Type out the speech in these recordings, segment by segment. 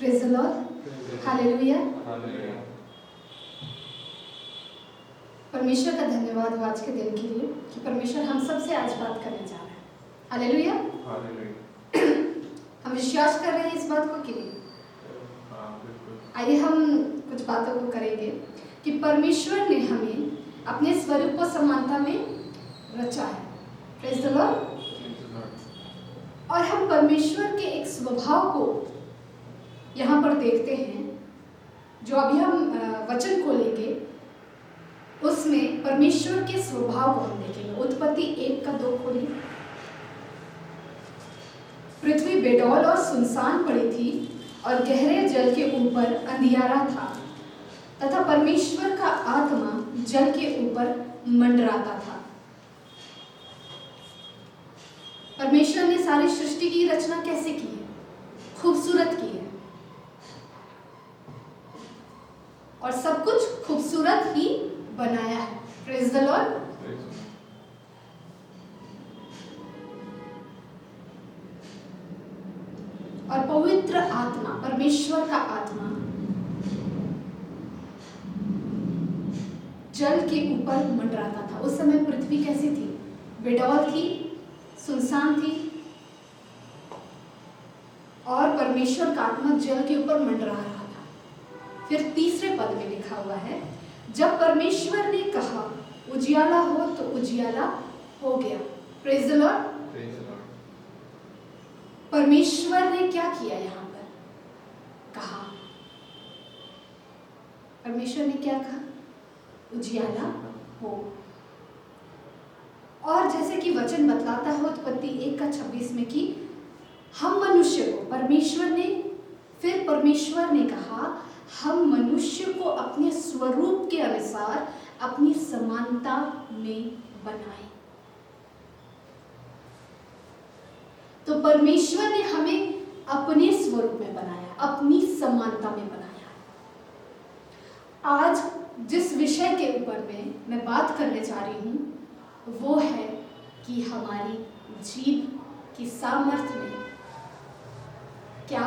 Praise the Lord, hallelujah. परमेश्वर का धन्यवाद हो आज के दिन के लिए कि परमेश्वर हम सब से आज बात करने जा रहे हैं। हालेलुया। हम विश्वास कर रहे हैं इस बात को कि आइए हम कुछ बातों को करेंगे कि परमेश्वर ने हमें अपने स्वरूप को समानता में रचा है। Praise the Lord. और हम परमेश्वर के एक स्वभाव को यहाँ पर देखते हैं, जो अभी हम वचन को लेंगे उसमें परमेश्वर के स्वभाव को हम देखेंगे। उत्पत्ति 1:2 खोलिए। पृथ्वी बेडौल और सुनसान पड़ी थी और गहरे जल के ऊपर अंधियारा था तथा परमेश्वर का आत्मा जल के ऊपर मंडराता था। परमेश्वर ने सारी सृष्टि की रचना कैसे की है? खूबसूरत की है, और सब कुछ खूबसूरत ही बनाया है। Praise the Lord. और पवित्र आत्मा, परमेश्वर का आत्मा जल के ऊपर मंडराता था। उस समय पृथ्वी कैसी थी? बेडौल थी, सुनसान थी, और परमेश्वर का आत्मा जल के ऊपर मंडरा रहा था। फिर तीसरे पद में लिखा हुआ है, जब परमेश्वर ने कहा उजियाला हो तो उजियाला हो गया। Praise the Lord. परमेश्वर ने क्या किया? यहाँ पर कहा, परमेश्वर ने क्या कहा? उजियाला हो। और जैसे कि वचन बतलाता है उत्पत्ति 1:26 में कि हम मनुष्य को परमेश्वर ने कहा हम मनुष्य को अपने स्वरूप के अनुसार अपनी समानता में बनाए। तो परमेश्वर ने हमें अपने स्वरूप में बनाया, अपनी समानता में बनाया। आज जिस विषय के ऊपर मैं बात करने जा रही हूँ वो है कि हमारी जीभ की सामर्थ्य में क्या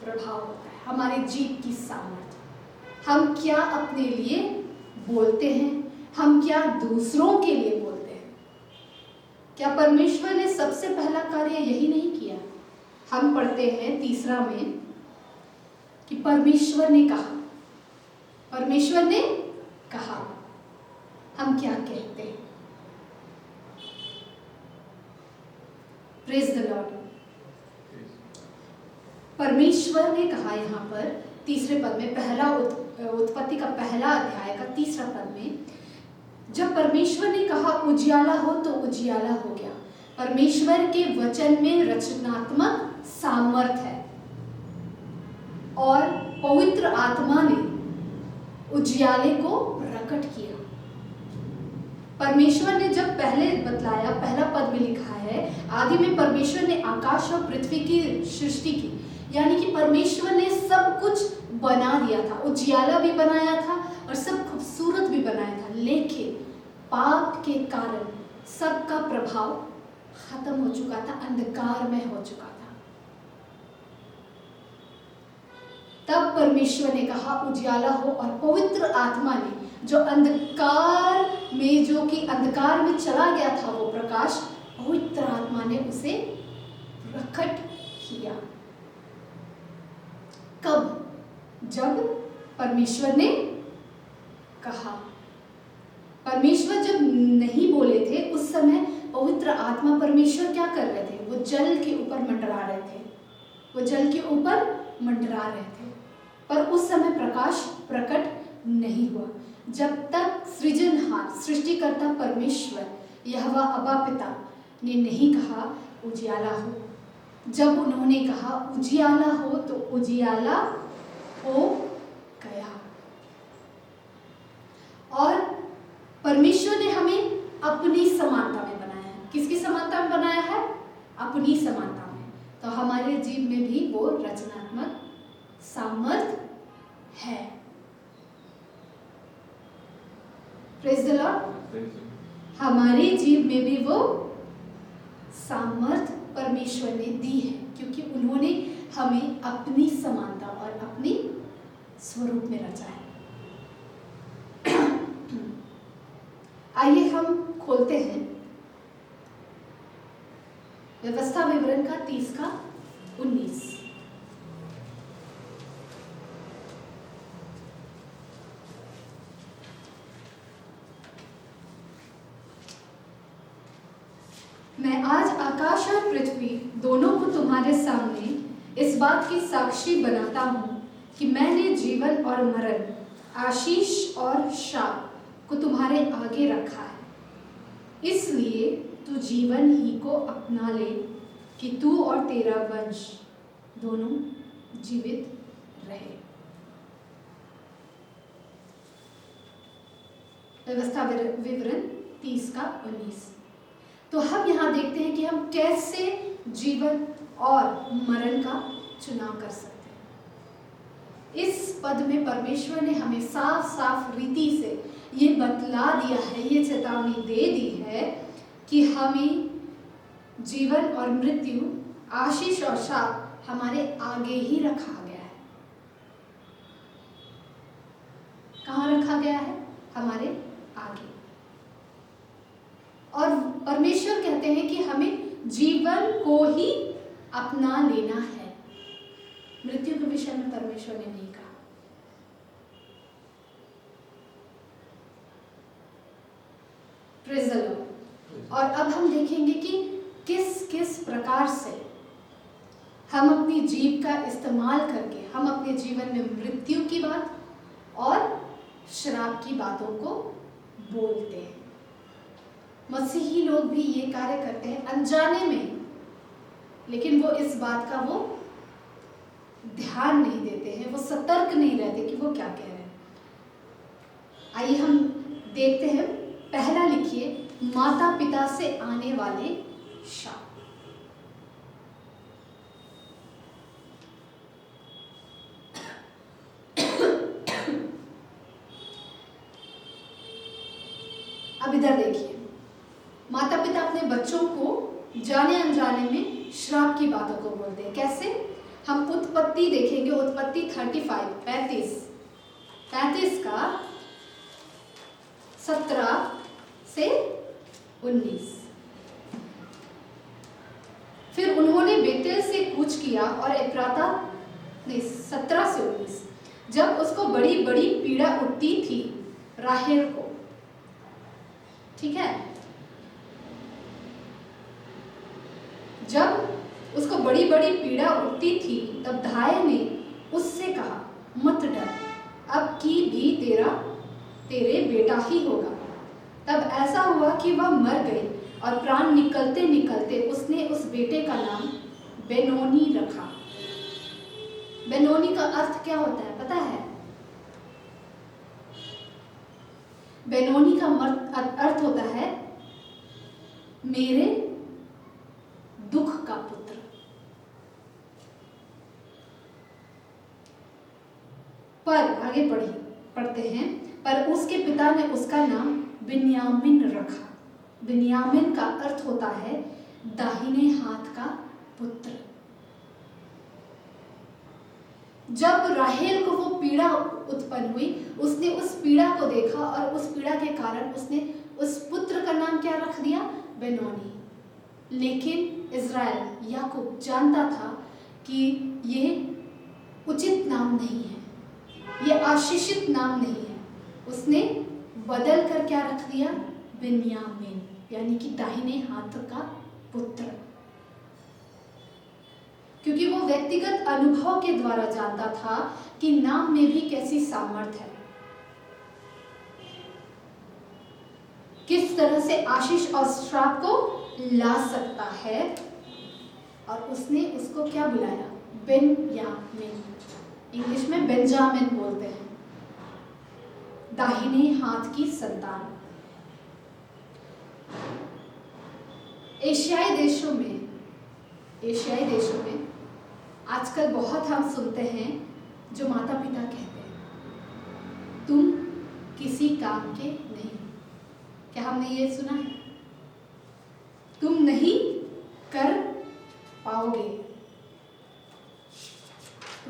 प्रभाव होता है। हमारी जीभ की सामर्थ्य, हम क्या अपने लिए बोलते हैं, हम क्या दूसरों के लिए बोलते हैं। क्या परमेश्वर ने सबसे पहला कार्य यही नहीं किया? हम पढ़ते हैं 3 में कि परमेश्वर ने कहा, परमेश्वर ने कहा। हम क्या कहते हैं? Praise the Lord. परमेश्वर ने कहा यहाँ पर 3 पद में, पहला उत्पत्ति का पहला अध्याय का 3 पद में, जब परमेश्वर ने कहा उजियाला हो तो उजियाला हो गया। परमेश्वर के वचन में रचनात्मक सामर्थ्य है और पवित्र आत्मा ने उजियाले को प्रकट किया। परमेश्वर ने जब पहले बतलाया, पहला पद में लिखा है, आदि में परमेश्वर ने आकाश और पृथ्वी की सृष्टि की, यानी कि परमेश्वर ने सब कुछ बना दिया था। उजियाला भी बनाया था और सब खूबसूरत भी बनाया था, लेकिन पाप के कारण सबका प्रभाव खत्म हो चुका था, अंधकार में हो चुका था। तब परमेश्वर ने कहा उजियाला हो, और पवित्र आत्मा ने जो अंधकार में चला गया था वो प्रकाश, पवित्र आत्मा ने उसे प्रकट किया। कब? जब परमेश्वर ने कहा। परमेश्वर जब नहीं बोले थे उस समय पवित्र आत्मा, परमेश्वर क्या कर रहे थे? वो जल के ऊपर मंडरा रहे थे, वो जल के ऊपर मंडरा रहे थे, पर उस समय प्रकाश प्रकट नहीं हुआ। जब तक सृजनहार, सृष्टिकर्ता परमेश्वर यहोवा अब्बा पिता ने नहीं कहा उजियाला हो। जब उन्होंने कहा उजियाला हो तो उजियाला हो गया। और परमेश्वर ने हमें अपनी समानता में बनाया है। किसकी समानता में बनाया है? अपनी समानता में। तो हमारे जीव में भी वो रचनात्मक सामर्थ्य है। Praise the Lord. हमारे जीव में भी वो सामर्थ्य परमेश्वर ने दी है, क्योंकि उन्होंने हमें अपनी समानता और अपनी स्वरूप में रचा है। आइए हम खोलते हैं व्यवस्था विवरण का 30 का 19। मैं आज आकाश और पृथ्वी दोनों को तुम्हारे सामने इस बात की साक्षी बनाता हूं कि मैंने जीवन और मरण, आशीष और शाप को तुम्हारे आगे रखा है। इसलिए तू जीवन ही को अपना ले कि तू और तेरा वंश दोनों जीवित रहे। व्यवस्था विवरण 30 का 19। तो हम यहाँ देखते हैं कि हम कैसे जीवन और मरण का चुनाव कर सकते हैं। इस पद में परमेश्वर ने हमें साफ साफ रीति से ये बतला दिया है, ये चेतावनी दे दी है कि हमें जीवन और मृत्यु, आशीष और शाप हमारे आगे ही रखा गया है। कहाँ रखा गया है? हमारे आगे। और परमेश्वर कहते हैं कि हमें जीवन को ही अपना लेना है। मृत्यु के विषय में परमेश्वर ने नहीं कहा। Praise the Lord. और अब हम देखेंगे कि किस किस प्रकार से हम अपनी जीभ का इस्तेमाल करके हम अपने जीवन में मृत्यु की बात और श्राप की बातों को बोलते हैं। मसीही लोग भी ये कार्य करते हैं अनजाने में, लेकिन वो इस बात का वो ध्यान नहीं देते हैं, वो सतर्क नहीं रहते कि वो क्या कह रहे हैं। आइए हम देखते हैं। पहला लिखिए, माता पिता से आने वाले शाप। अब इधर देखिए, माता पिता अपने बच्चों को जाने अनजाने में श्राप की बातों को बोलते हैं। कैसे? हम उत्पत्ति देखेंगे, उत्पत्ति 35 का 17 से 19। फिर उन्होंने बेतेल से कूच किया और एप्राता 17 से 19। जब उसको बड़ी बड़ी पीड़ा उठती थी राहेल को, ठीक है, जब उसको बड़ी बड़ी पीड़ा उठती थी तब धाय ने उससे कहा, मत डर, अब की भी तेरे बेटा ही होगा। तब ऐसा हुआ कि वह मर गई और प्राण निकलते निकलते उसने उस बेटे का नाम बेनोनी रखा। बेनोनी का अर्थ क्या होता है पता है? बेनोनी का अर्थ होता है मेरे दुख का पुत्र। पर आगे पढ़ते हैं, पर उसके पिता ने उसका नाम बिन्यामिन रखा। बिन्यामिन का अर्थ होता है दाहिने हाथ का पुत्र। जब राहेल को वो पीड़ा उत्पन्न हुई, उसने उस पीड़ा को देखा और उस पीड़ा के कारण उसने उस पुत्र का नाम क्या रख दिया? बेनोनी। लेकिन इज़राइल याकूब जानता था कि ये उचित नाम नहीं है, ये आशीषित नाम नहीं है। उसने बदल कर क्या रख दिया? बिन्यामीन, यानी कि दाहिने हाथ का पुत्र। क्योंकि वो व्यक्तिगत अनुभव के द्वारा जानता था कि नाम में भी कैसी सामर्थ्य है, किस तरह से आशीष और श्राप को ला सकता है। और उसने उसको क्या बुलाया? बेन्यामीन। इंग्लिश में बेंजामिन बोलते हैं, दाहिने हाथ की संतान। एशियाई देशों में आजकल बहुत हम सुनते हैं जो माता पिता कहते हैं, तुम किसी काम के नहीं। क्या हमने ये सुना है? तुम नहीं कर पाओगे।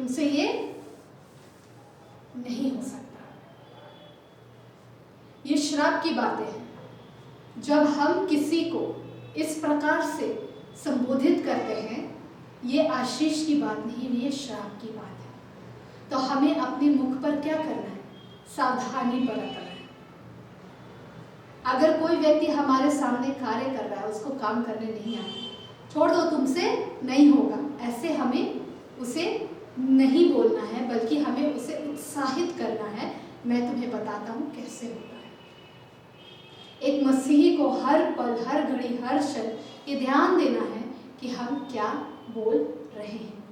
तुमसे ये नहीं हो सकता। ये श्राप की बातें हैं। जब हम किसी को इस प्रकार से संबोधित करते हैं, ये आशीष की बात नहीं, ये श्राप की बात है। तो हमें अपने मुख पर क्या करना है? सावधानी बरतना है। अगर कोई व्यक्ति हमारे सामने कार्य कर रहा है, उसको काम करने नहीं आता, छोड़ दो, तुमसे नहीं होगा, ऐसे हमें उसे नहीं बोलना है, बल्कि हमें उसे उत्साहित करना है। मैं तुम्हें बताता हूँ कैसे होगा। एक मसीही को हर पल, हर घड़ी, हर क्षण ये ध्यान देना है कि हम क्या बोल रहे हैं।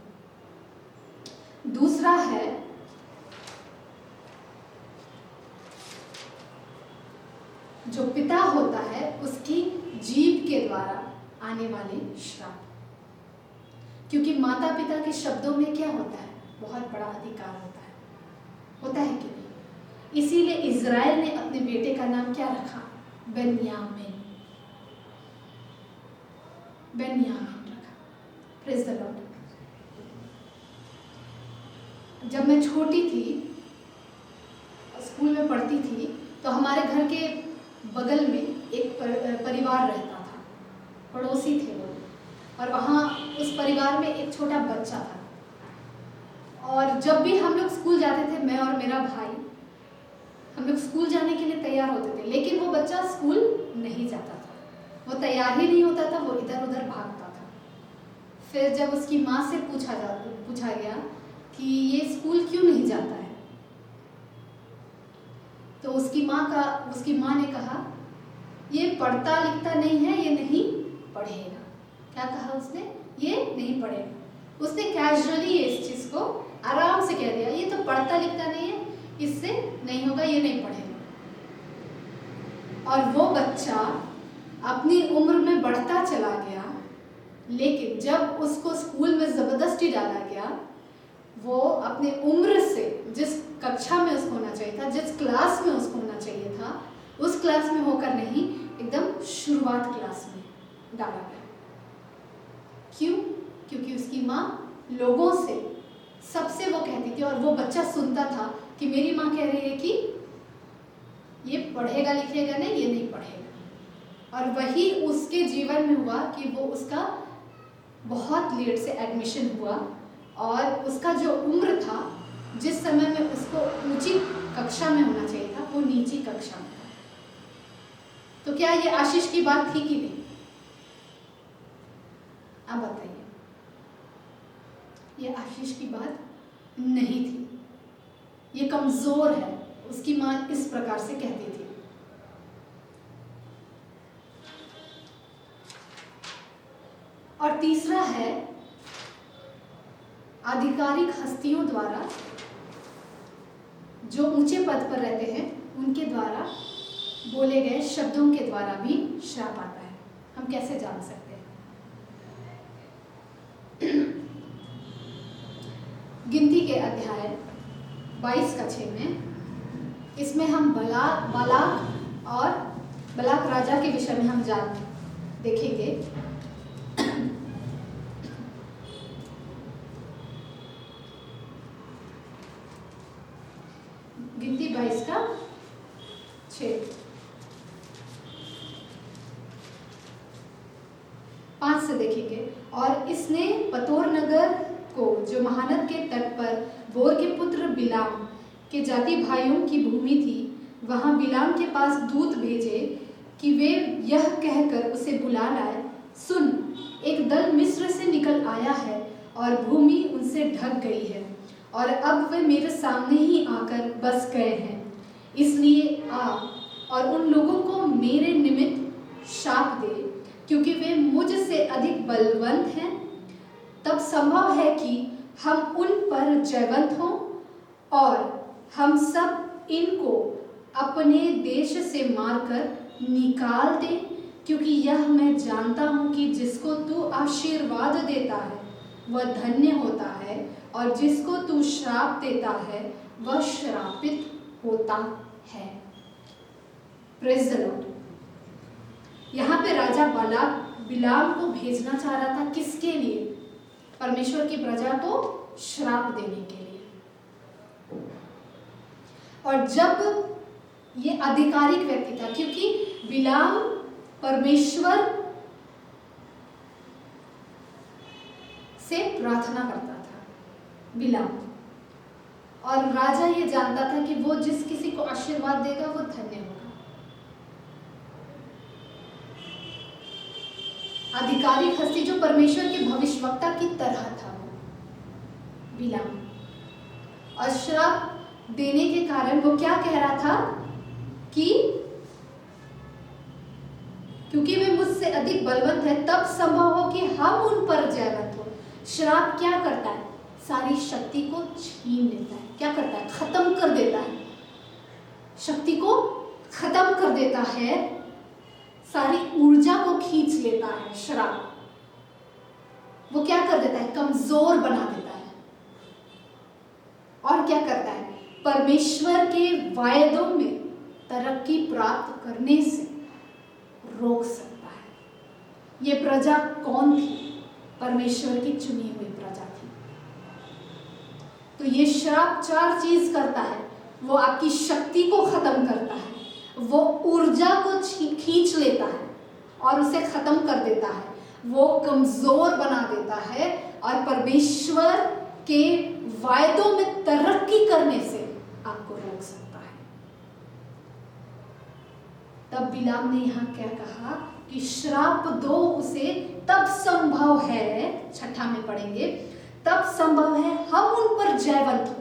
दूसरा है जो पिता होता है उसकी जीभ के द्वारा आने वाले श्राप। क्योंकि माता पिता के शब्दों में क्या होता है? बहुत बड़ा अधिकार होता है कि नहीं? इसीलिए इज़राइल ने अपने बेटे का नाम क्या रखा? बेन्यामीन रखा। Praise the Lord. जब मैं छोटी थी, स्कूल में पढ़ती थी, तो हमारे घर के बगल में एक परिवार रहता था, पड़ोसी थे वो, और वहाँ उस परिवार में एक छोटा बच्चा था। और जब भी हम लोग स्कूल जाते थे, मैं और मेरा भाई, हम लोग स्कूल जाने के लिए तैयार होते थे, लेकिन वो बच्चा स्कूल नहीं जाता था। वो तैयार ही नहीं होता था, वो इधर उधर भागता था। फिर जब उसकी माँ से पूछा गया कि ये स्कूल क्यों नहीं जाता है, तो उसकी माँ ने कहा, ये पढ़ता लिखता नहीं है, ये नहीं पढ़ेगा। क्या कहा उसने? ये नहीं पढ़ेगा। उसने कैजुअली इस चीज को आराम से कह दिया, ये तो पढ़ता लिखता नहीं है, इससे नहीं होगा, ये नहीं पढ़ेगा। और वो बच्चा अपनी उम्र में बढ़ता चला गया, लेकिन जब उसको स्कूल में जबरदस्ती डाला गया, वो अपने उम्र से, जिस कक्षा में उसको होना चाहिए था, जिस क्लास में उसको होना चाहिए था, उस क्लास में होकर नहीं, एकदम शुरुआत क्लास में डाला गया। क्यों? क्योंकि उसकी माँ लोगों से सबसे वो कहती थी, और वो बच्चा सुनता था कि मेरी माँ कह रही है कि ये पढ़ेगा लिखेगा नहीं, ये नहीं पढ़ेगा। और वही उसके जीवन में हुआ कि वो उसका बहुत लेट से एडमिशन हुआ, और उसका जो उम्र था, जिस समय में उसको ऊंची कक्षा में होना चाहिए था, वो नीची कक्षा में था। तो क्या ये आशीष की बात थी कि नहीं? अब बताइए। ये आशीष की बात नहीं थी, ये कमजोर है। उसकी माँ इस प्रकार से कहती थी। और तीसरा है आधिकारिक हस्तियों द्वारा, जो ऊंचे पद पर रहते हैं, उनके द्वारा बोले गए शब्दों के द्वारा भी श्राप आता है। हम कैसे जान सकते हैं? गिनती के अध्याय 22:6 में, इसमें हम बालाक और बालाक राजा के विषय में हम देखेंगे। गिनती 22:6 5 से देखेंगे। और इसने पतोर नगर को, जो महानद के तट पर बोर के पुत्र बिलाम के जाति भाइयों की भूमि थी, वहां बिलाम के पास दूत भेजे कि वे यह कहकर उसे बुला लाए, सुन, एक दल मिस्र से निकल आया है और भूमि उनसे ढक गई है, और अब वे मेरे सामने ही आकर बस गए हैं। इसलिए आ और उन लोगों को मेरे निमित्त शाप दे, क्योंकि वे मुझसे अधिक बलवंत हैं। तब संभव है कि हम उन पर जयवंत हों और हम सब इनको अपने देश से मारकर निकाल दें, क्योंकि यह मैं जानता हूँ कि जिसको तू आशीर्वाद देता है वह धन्य होता है, और जिसको तू श्राप देता है वह श्रापित होता है। Praise the Lord. यहाँ पे राजा बिलाम को भेजना चाह रहा था, किसके लिए? परमेश्वर की प्रजा को श्राप देने के लिए। और जब ये आधिकारिक व्यक्ति था, क्योंकि बिलाम परमेश्वर से प्रार्थना करता था, बिलाम, और राजा ये जानता था कि वो जिस किसी को आशीर्वाद देगा वो धन्य होगा। आधिकारिक हस्ती जो परमेश्वर के भविष्यवक्ता की तरह था वो बिलाम, और श्राप देने के कारण वो क्या कह रहा था कि क्योंकि वे मुझसे अधिक बलवंत है तब संभव हो कि हम उन पर जयवंत हो। श्राप क्या करता है? सारी शक्ति को छीन लेता है। क्या करता है? खत्म कर देता है, शक्ति को खत्म कर देता है, सारी ऊर्जा को खींच लेता है। श्राप वो क्या कर देता है? कमजोर बना देता है। और क्या करता है? परमेश्वर के वायदों में तरक्की प्राप्त करने से रोक सकता है। ये प्रजा कौन थी? परमेश्वर की चुनी हुई प्रजा थी। तो ये श्राप 4 चीज करता है। वो आपकी शक्ति को खत्म करता है, वो ऊर्जा को खींच लेता है और उसे खत्म कर देता है, वो कमजोर बना देता है और परमेश्वर के वायदों में तरक्की करने से आपको रोक सकता है। तब बिलाम ने यहां क्या कहा कि श्राप दो उसे तब संभव है, 6 में पढ़ेंगे, तब संभव है हम उन पर जयवंत हो।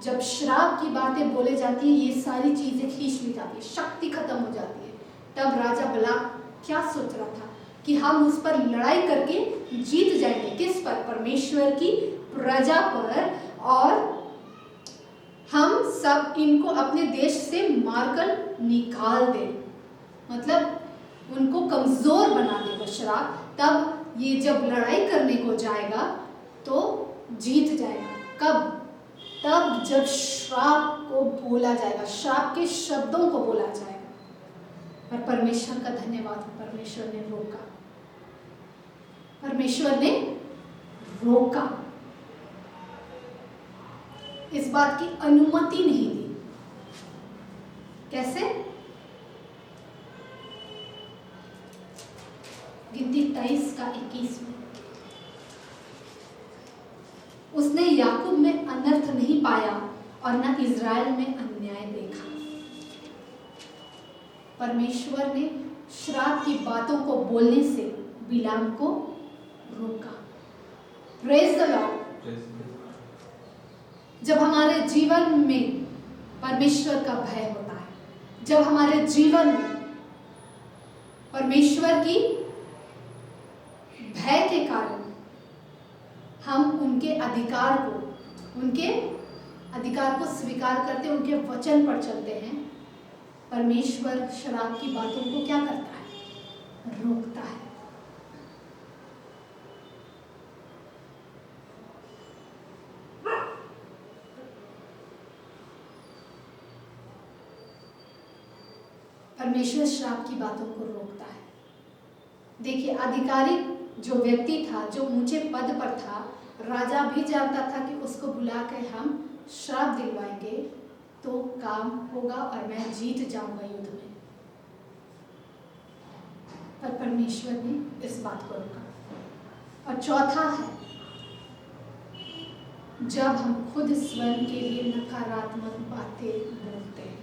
जब श्राप की बातें बोले जाती है, ये सारी चीजें खींच ली जाती है, शक्ति खत्म हो जाती है। तब राजा बलाक क्या सोच रहा था कि हम उस पर लड़ाई करके जीत जाएंगे। किस पर? परमेश्वर की प्रजा पर, और हम सब इनको अपने देश से मारकर निकाल दें, मतलब उनको कमजोर बना देगा श्राप। तब ये जब लड़ाई करने को जाएगा तो जीत जाएगा। कब? तब जब श्राप को बोला जाएगा, श्राप के शब्दों को बोला जाएगा। और परमेश्वर का धन्यवाद, परमेश्वर ने रोका, परमेश्वर ने रोका, इस बात की अनुमति नहीं दी। कैसे? गिनती 23:21 में, उसने याकूब में अनर्थ नहीं पाया और न इज़राइल में अन्याय देखा। परमेश्वर ने श्राप की बातों को बोलने से बिलाम को रोका। Praise the Lord. जब हमारे जीवन में परमेश्वर का भय होता है, जब हमारे जीवन में परमेश्वर की भय के कारण हम उनके अधिकार को स्वीकार करते, उनके वचन पर चलते हैं, परमेश्वर श्राप की बातों को क्या करता है? रोकता है। परमेश्वर श्राप की बातों को रोकता है। देखिए, आधिकारिक जो व्यक्ति था, जो ऊंचे पद पर था, राजा भी जानता था कि उसको बुला कर हम श्राप दिलवाएंगे तो काम होगा और मैं जीत जाऊंगा युद्ध में। पर परमेश्वर ने इस बात को रोका। और चौथा है, जब हम खुद स्वयं के लिए नकारात्मक बातें बोलते हैं।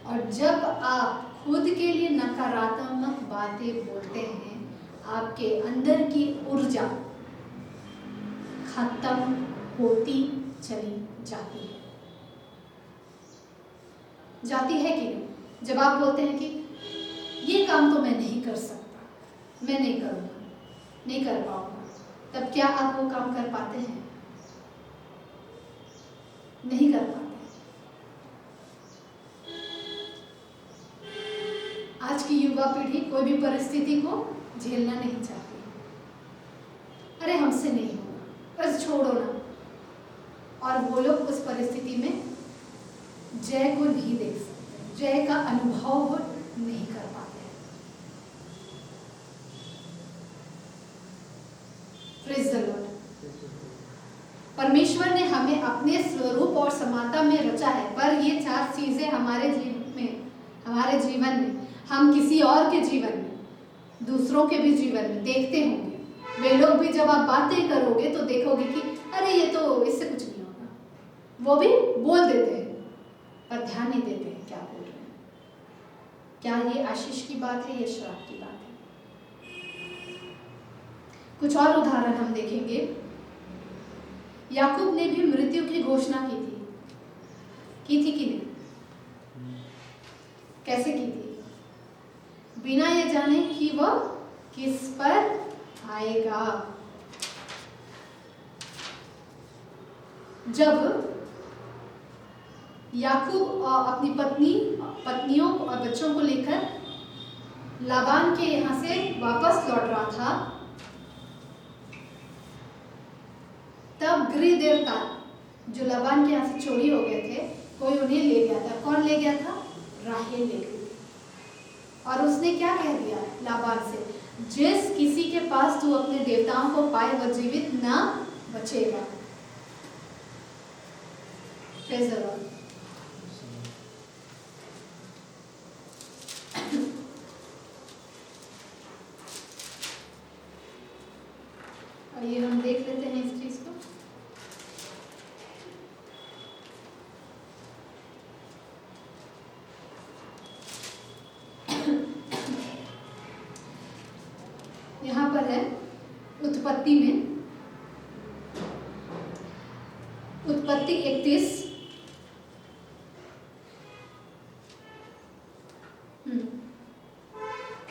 और जब आप खुद के लिए नकारात्मक बातें बोलते हैं, आपके अंदर की ऊर्जा खत्म होती चली जाती है कि नहीं? जब आप बोलते हैं कि ये काम तो मैं नहीं कर सकता, मैं नहीं करूँगा, नहीं कर पाऊंगा, तब क्या आप वो काम कर पाते हैं? नहीं कर पाते। आज की युवा पीढ़ी कोई भी परिस्थिति को झेलना नहीं चाहती। अरे हमसे नहीं होगा, बस छोड़ो ना। और वो लोग उस परिस्थिति में जय को नहीं देख सकते, जय का अनुभव वो नहीं कर पाते। Praise the Lord. परमेश्वर ने हमें अपने स्वरूप और समानता में रचा है, पर ये 4 चीज़ें हमारे जीवन में, हम किसी और के जीवन में, दूसरों के भी जीवन में देखते होंगे। वे लोग भी जब आप बातें करोगे तो देखोगे कि अरे ये तो इससे कुछ नहीं होगा, वो भी बोल देते हैं पर ध्यान नहीं देते हैं क्या बोल रहे हैं। क्या ये आशीष की बात है या श्राप की बात है? कुछ और उदाहरण हम देखेंगे। याकूब ने भी मृत्यु की घोषणा की थी कि नहीं? कैसे की थी? बिना ये जाने कि वह किस पर आएगा। जब याकूब अपनी पत्नियों और बच्चों को लेकर लाबान के यहाँ से वापस लौट रहा था, तब गृह देवता जो लाबान के यहाँ से चोरी हो गए थे, कोई उन्हें ले गया था। कौन ले गया था? राहेल ले गई। और उसने क्या कह दिया लाबान से? जिस किसी के पास तू अपने देवताओं को पाए वह जीवित ना बचेगा। Praise the Lord. आइए हम देख लेते हैं इस चीज को। यहाँ पर है उत्पत्ति में, उत्पत्ति 31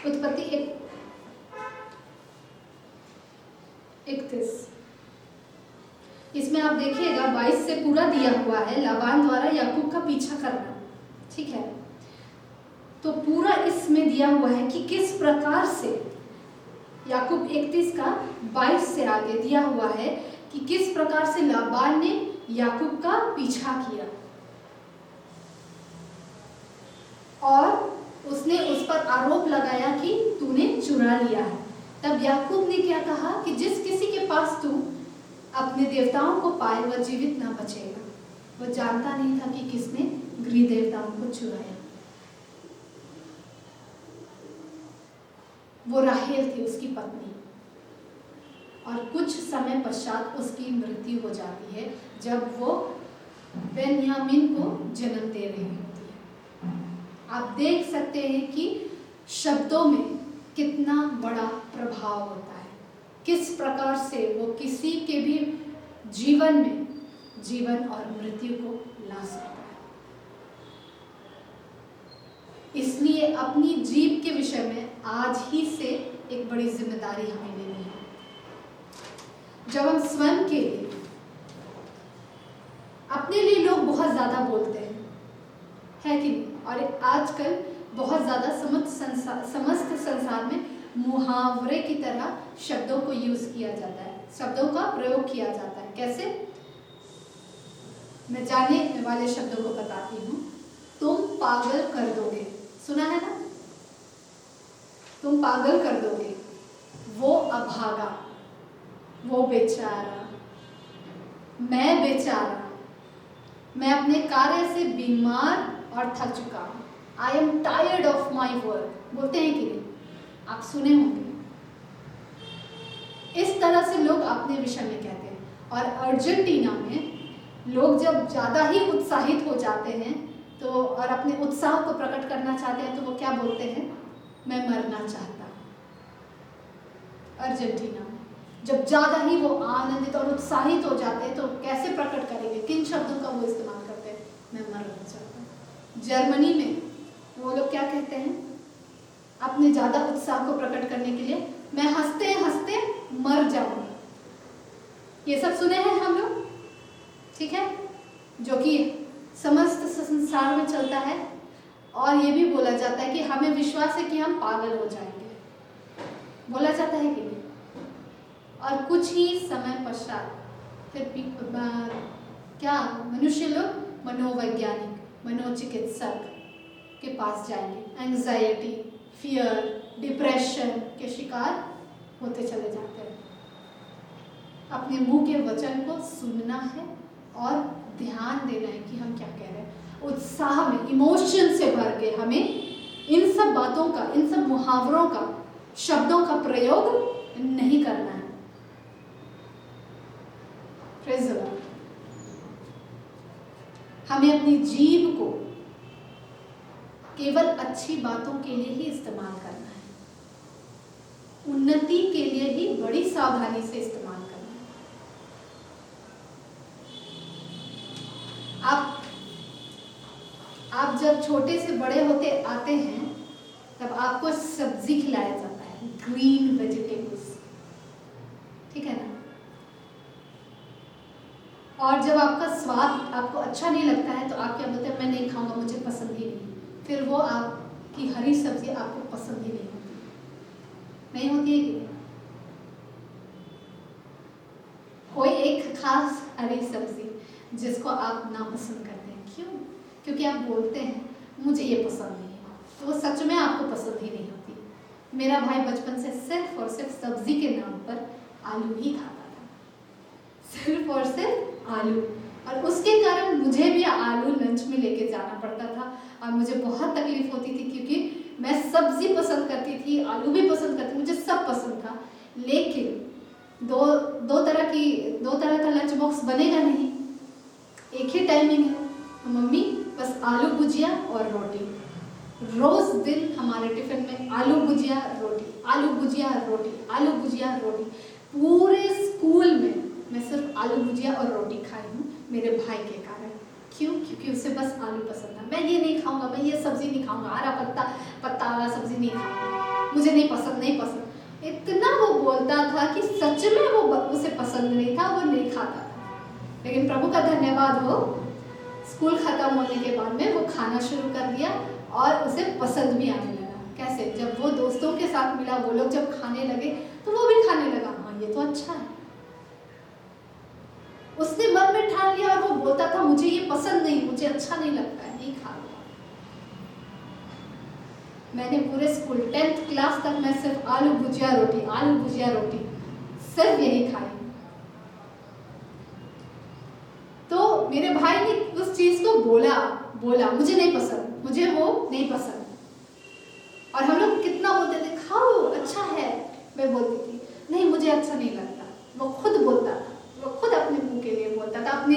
उत्पत्ति 31 इसमें आप देखिएगा 22 से पूरा दिया हुआ है लाबान द्वारा याकूब का पीछा करना। ठीक है, तो पूरा इसमें दिया हुआ है कि किस प्रकार से याकूब 31 का 22 से आगे दिया हुआ है कि किस प्रकार से लाबान ने याकूब का पीछा किया और उसने उस पर आरोप लगाया कि तूने चुरा लिया है। तब याकूब ने क्या कहा कि जिस किसी के पास तू अपने देवताओं को पाए वह जीवित ना बचेगा। वह जानता नहीं था कि किसने गृह देवताओं को चुराया। वो राहेल थी, उसकी पत्नी, और कुछ समय पश्चात उसकी मृत्यु हो जाती है जब वो बेन्यामीन को जन्म दे रही होती है। आप देख सकते हैं कि शब्दों में कितना बड़ा प्रभाव होता है, किस प्रकार से वो किसी के भी जीवन में जीवन और मृत्यु को ला सकता है। इसलिए अपनी जीव के विषय में आज ही से एक बड़ी जिम्मेदारी हमें लेनी है। जब हम स्वयं के लिए, अपने लिए लोग बहुत ज्यादा बोलते हैं, है कि नहीं? और आजकल बहुत ज्यादा समस्त संसार में मुहावरे की तरह शब्दों को यूज किया जाता है, शब्दों का प्रयोग किया जाता है। कैसे? मैं जानने वाले शब्दों को बताती हूँ। तुम पागल कर दोगे, सुना है ना? तुम पागल कर दोगे, वो अभागा, वो बेचारा, मैं बेचारा, मैं अपने कार्य से बीमार और थक चुका हूँ। I am tired of my work, बोलते हैं कि नहीं? आप सुने होंगे। इस तरह से लोग अपने विषय में कहते हैं। और अर्जेंटीना में लोग जब ज़्यादा ही उत्साहित हो जाते हैं तो और अपने उत्साह को प्रकट करना चाहते हैं तो वो क्या बोलते हैं? मैं मरना चाहता हूँ। अर्जेंटीना में जब ज़्यादा ही वो आनंदित और उत्साहित हो जाते हैं तो कैसे प्रकट करेंगे? किन शब्दों का वो इस्तेमाल करते हैं? मैं मरना चाहता हूँ। जर्मनी में वो लोग क्या कहते हैं अपने ज़्यादा उत्साह को प्रकट करने के लिए? मैं हंसते हंसते मर जाऊंगा। ये सब सुने हैं हम लोग, ठीक है, जो कि समस्त संसार में चलता है। और ये भी बोला जाता है कि हमें विश्वास है कि हम पागल हो जाएंगे, बोला जाता है कि नहीं? और कुछ ही समय पश्चात फिर क्या मनुष्य लोग मनोवैज्ञानिक, मनोचिकित्सक के पास जाएंगे, एंजाइटी, फियर, डिप्रेशन के शिकार होते चले जाते हैं। अपने मुंह के वचन को सुनना है और ध्यान देना है कि हम क्या कह रहे हैं। उत्साह में, इमोशन से भर के हमें इन सब बातों का, इन सब मुहावरों का, शब्दों का प्रयोग नहीं करना है। Praise the Lord. हमें अपनी जीभ को केवल अच्छी बातों के लिए ही इस्तेमाल करना है, उन्नति के लिए ही बड़ी सावधानी से इस्तेमाल करना है। आप जब छोटे से बड़े होते आते हैं तब आपको सब्जी खिलाया जाता है, ग्रीन वेजिटेबल्स, ठीक है ना। और जब आपका स्वाद आपको अच्छा नहीं लगता है तो आप क्या बोलते हैं, मैं नहीं खाऊंगा, मुझे पसंद ही नहीं। फिर वो आपकी हरी सब्जी आपको पसंद ही नहीं होती, नहीं होती है कि कोई एक खास हरी सब्जी जिसको आप नापसंद करते हैं, क्यों? क्योंकि आप बोलते हैं मुझे ये पसंद नहीं है, तो वो सच में आपको पसंद ही नहीं होती। मेरा भाई बचपन से सिर्फ और सिर्फ सब्जी के नाम पर आलू ही खाता था, सिर्फ और सिर्फ आलू। और उसके कारण मुझे भी आलू लंच में लेके जाना पड़ता था और मुझे बहुत तकलीफ होती थी, क्योंकि मैं सब्जी पसंद करती थी, आलू भी पसंद करती थी, मुझे सब पसंद था। लेकिन दो तरह का लंच बॉक्स बनेगा नहीं, एक ही टाइमिंग है, तो मम्मी बस आलू भुजिया और रोटी। रोज दिन हमारे टिफिन में आलू भुजिया रोटी, आलू भुजिया रोटी, आलू भुजिया रोटी। पूरे स्कूल में मैं सिर्फ आलू भुजिया और रोटी खाई हूँ मेरे भाई के कारण। क्यों? क्योंकि उसे बस आलू पसंद था। मैं ये नहीं खाऊंगा, मैं ये सब्जी नहीं खाऊंगा, हरा पत्ता वाला सब्जी नहीं खाऊंगा, मुझे नहीं पसंद। इतना वो बोलता था कि सच में वो उसे पसंद नहीं था, वो नहीं खाता था। लेकिन प्रभु का धन्यवाद हो, स्कूल खत्म होने के बाद में वो खाना शुरू कर दिया और उसे पसंद भी आने लगा। कैसे? जब वो दोस्तों के साथ मिला, वो लोग जब खाने लगे तो वो भी खाने लगा, हाँ ये तो अच्छा है। उसने मन में ठान लिया और वो बोलता था मुझे ये पसंद नहीं, मुझे अच्छा नहीं लगता है, नहीं खा। मैंने पूरे स्कूल 10th क्लास तक मैं सिर्फ आलू भुजिया रोटी सिर्फ यही खाई। तो मेरे भाई ने उस चीज को बोला मुझे नहीं पसंद, मुझे वो नहीं पसंद। और हम लोग कितना बोलते थे खाओ अच्छा है, मैं बोलती थी नहीं मुझे अच्छा नहीं लगता। वो खुद बोलता था, वो खुद अपने मुंह के लिए बोलता था, अपने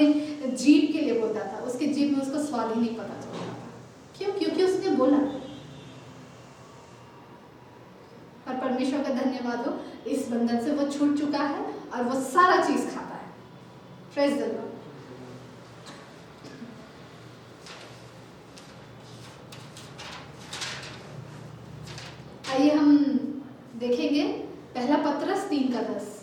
जीभ के लिए बोलता था, उसकी जीभ में उसको स्वाद ही नहीं पता चलता था। क्यों? क्योंकि उसने बोला। और परमेश्वर का धन्यवाद हो, इस बंधन से वो छूट चुका है और वो सारा चीज खाता है। Praise the Lord. आइए हम देखेंगे पहला पत्रस 3:10।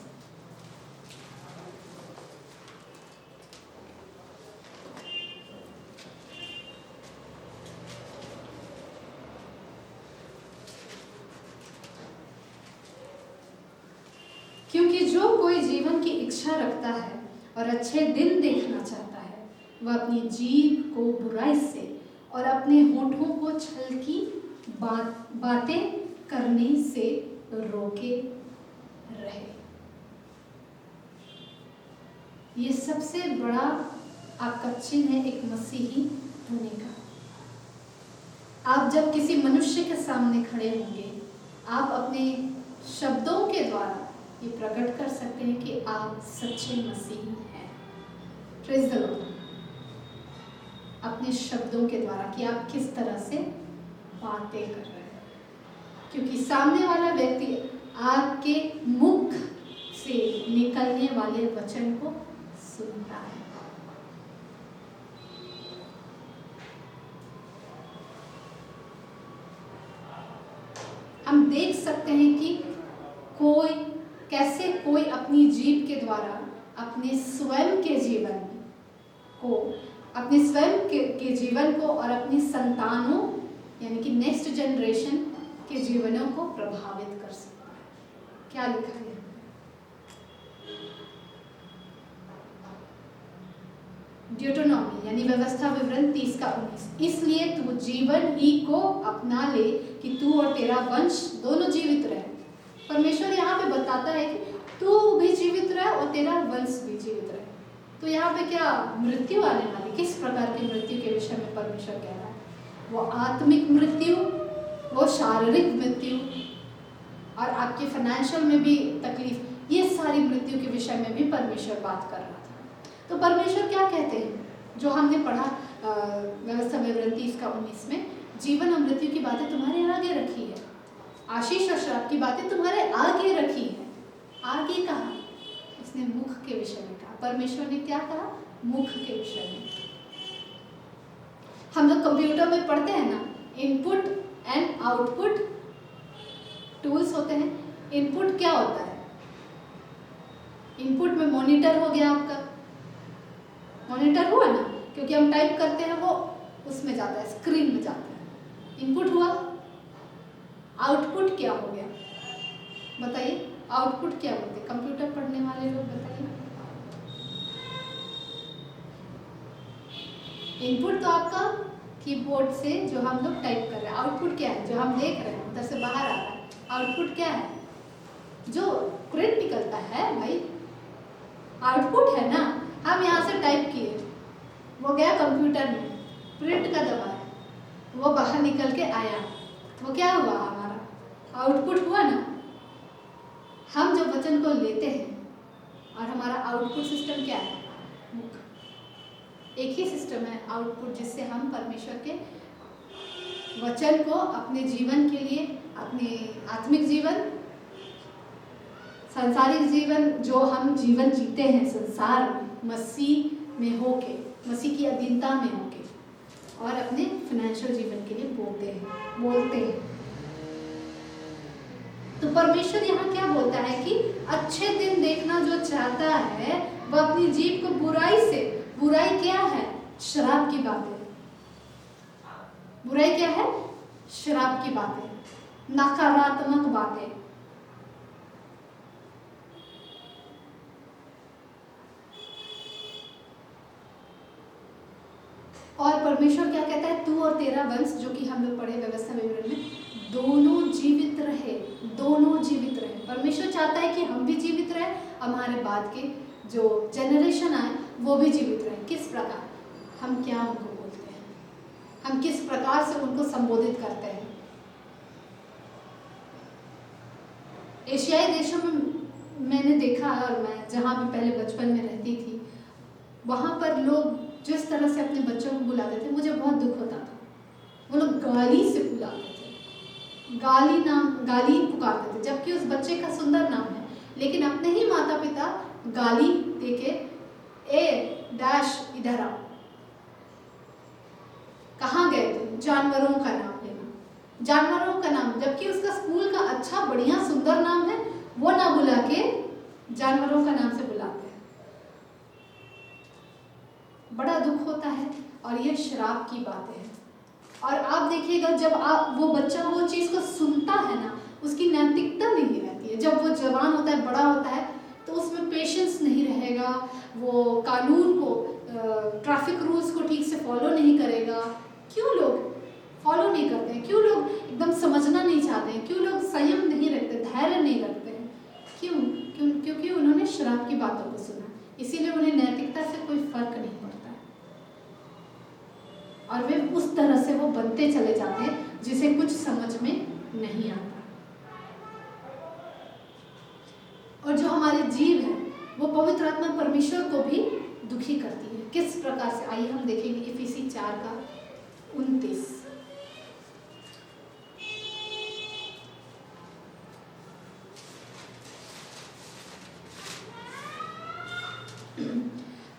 क्योंकि जो कोई जीवन की इच्छा रखता है और अच्छे दिन देखना चाहता है, वह अपनी जीभ को बुराई से और अपने होठों को छल की बातें करने से रोके रहे। ये सबसे बड़ा आपका चिन्ह है एक मसीही होने का। आप जब किसी मनुष्य के सामने खड़े होंगे, आप अपने शब्दों के द्वारा ये प्रकट कर सकते हैं कि आप सच्चे मसीही हैं। Praise the Lord. अपने शब्दों के द्वारा कि आप किस तरह से बातें कर रहे हैं, क्योंकि सामने वाला व्यक्ति आपके मुख से निकलने वाले वचन को सुनता है। हम देख सकते हैं कि कैसे कोई अपनी जीभ के द्वारा अपने स्वयं के जीवन को और अपनी संतानों यानी कि नेक्स्ट जनरेशन के जीवनों को प्रभावित कर सकता है। क्या लिखा है? ड्यूटोनॉमी यानी व्यवस्था विवरण 30:19। इसलिए तू जीवन ही को अपना ले कि तू और तेरा वंश दोनों जीवित रहे। परमेश्वर यहाँ पे बताता है कि तू भी जीवित रहे और तेरा वंश भी जीवित रहे। तो यहाँ पे क्या मृत्यु आने वाली, किस प्रकार की मृत्यु के विषय में परमेश्वर कह रहा है? वो आत्मिक मृत्यु, वो शारीरिक मृत्यु, और आपके फाइनेंशियल में भी तकलीफ, ये सारी मृत्यु के विषय में भी परमेश्वर बात कर रहा था। तो परमेश्वर क्या कहते हैं, जो हमने पढ़ा व्यवस्था में वृद्धि इसका 19 में, जीवन और मृत्यु की बातें तुम्हारे आगे रखी है, आशीष और श्राप की बातें तुम्हारे आगे रखी है। आगे कहा, इसने मुख के विषय में कहा। परमेश्वर ने क्या कहा? मुख के विषय में। हम लोग कंप्यूटर में पढ़ते हैं ना, इनपुट एंड आउटपुट टूल्स होते हैं। इनपुट क्या होता है? इनपुट में मॉनिटर हो गया, आपका मॉनिटर हुआ ना, क्योंकि हम टाइप करते हैं वो उसमें जाता है, स्क्रीन में जाता है, इनपुट हुआ। आउटपुट क्या हो गया बताइए? आउटपुट क्या होते हैं? कंप्यूटर पढ़ने वाले लोग बताइए। इनपुट तो आपका कीबोर्ड से जो हम लोग टाइप कर रहे हैं। आउटपुट क्या है? जो हम देख रहे हैं, उधर से बाहर आ रहा है। आउटपुट क्या है? जो प्रिंट निकलता है भाई, आउटपुट है ना। हम यहाँ से टाइप किए, वो गया कंप्यूटर में, प्रिंट का दबाया, वो बाहर निकल के आया, वो क्या हुआ? हमारा आउटपुट हुआ ना। हम जब वचन को लेते हैं और हमारा आउटपुट सिस्टम क्या है? मुख। एक ही सिस्टम है आउटपुट, जिससे हम परमेश्वर के वचन को अपने जीवन के लिए, अपने आत्मिक जीवन, सांसारिक जीवन, जो हम जीवन जीते हैं संसार में, मसीह में होके, मसीह की अधीनता में होके, और अपने फाइनेंशियल जीवन के लिए बोलते हैं। तो परमेश्वर यहाँ क्या बोलता है कि अच्छे दिन देखना जो चाहता है वह अपनी जीभ को बुराई से, बुराई क्या है? शराब की बातें। बुराई क्या है? शराब की बातें, नकारात्मक बातें। और परमेश्वर क्या कहता है? तू और तेरा वंश, जो कि हम लोग पढ़े व्यवस्था विवरण में, दोनों जीवित रहे, दोनों जीवित रहे। परमेश्वर चाहता है कि हम भी जीवित रहे, हमारे बाद के जो जनरेशन आए वो भी जीवित रहे। किस प्रकार? हम क्या उनको बोलते हैं, हम किस प्रकार से उनको संबोधित करते हैं। एशियाई देशों में मैंने देखा, और मैं जहाँ भी पहले बचपन में रहती थी, वहाँ पर लोग जिस तरह से अपने बच्चों को बुलाते थे, मुझे बहुत दुख होता था। वो लोग गाली से बुलाते थे, गाली पुकारते थे, जबकि उस बच्चे का सुंदर नाम है, लेकिन अपने ही माता पिता गाली देके, ए डैश इधर आओ, कहाँ गए तुम? जानवरों का नाम लेना, जानवरों का नाम, जबकि उसका स्कूल का अच्छा बढ़िया सुंदर नाम है, वो ना बुला के जानवरों का नाम से बुलाते हैं। बड़ा दुख होता है, और ये श्राप की बातें हैं। और आप देखिएगा, जब वो बच्चा वो चीज़ को सुनता है ना, उसकी नैतिकता नहीं रहती है। जब वो जवान होता है, बड़ा होता है, तो उसमें पेशेंस नहीं रहेगा, वो कानून को, ट्रैफिक रूल्स को ठीक से फॉलो नहीं करेगा। क्यों लोग फॉलो नहीं करते हैं? क्यों लोग एकदम समझना नहीं चाहते हैं? क्यों लोग संयम नहीं रखते, धैर्य नहीं रखते हैं? क्योंकि उन्होंने श्राप की बातों को सुना, इसीलिए उन्हें नैतिकता से कोई फर्क नहीं पड़ता है, और वे उस तरह से वो बनते चले जाते हैं जिसे कुछ समझ में नहीं आता। और जो हमारी जीव है, वो पवित्र आत्मा परमेश्वर को भी दुखी करती है। किस प्रकार से? आइए हम देखेंगे इफिसी 4:29।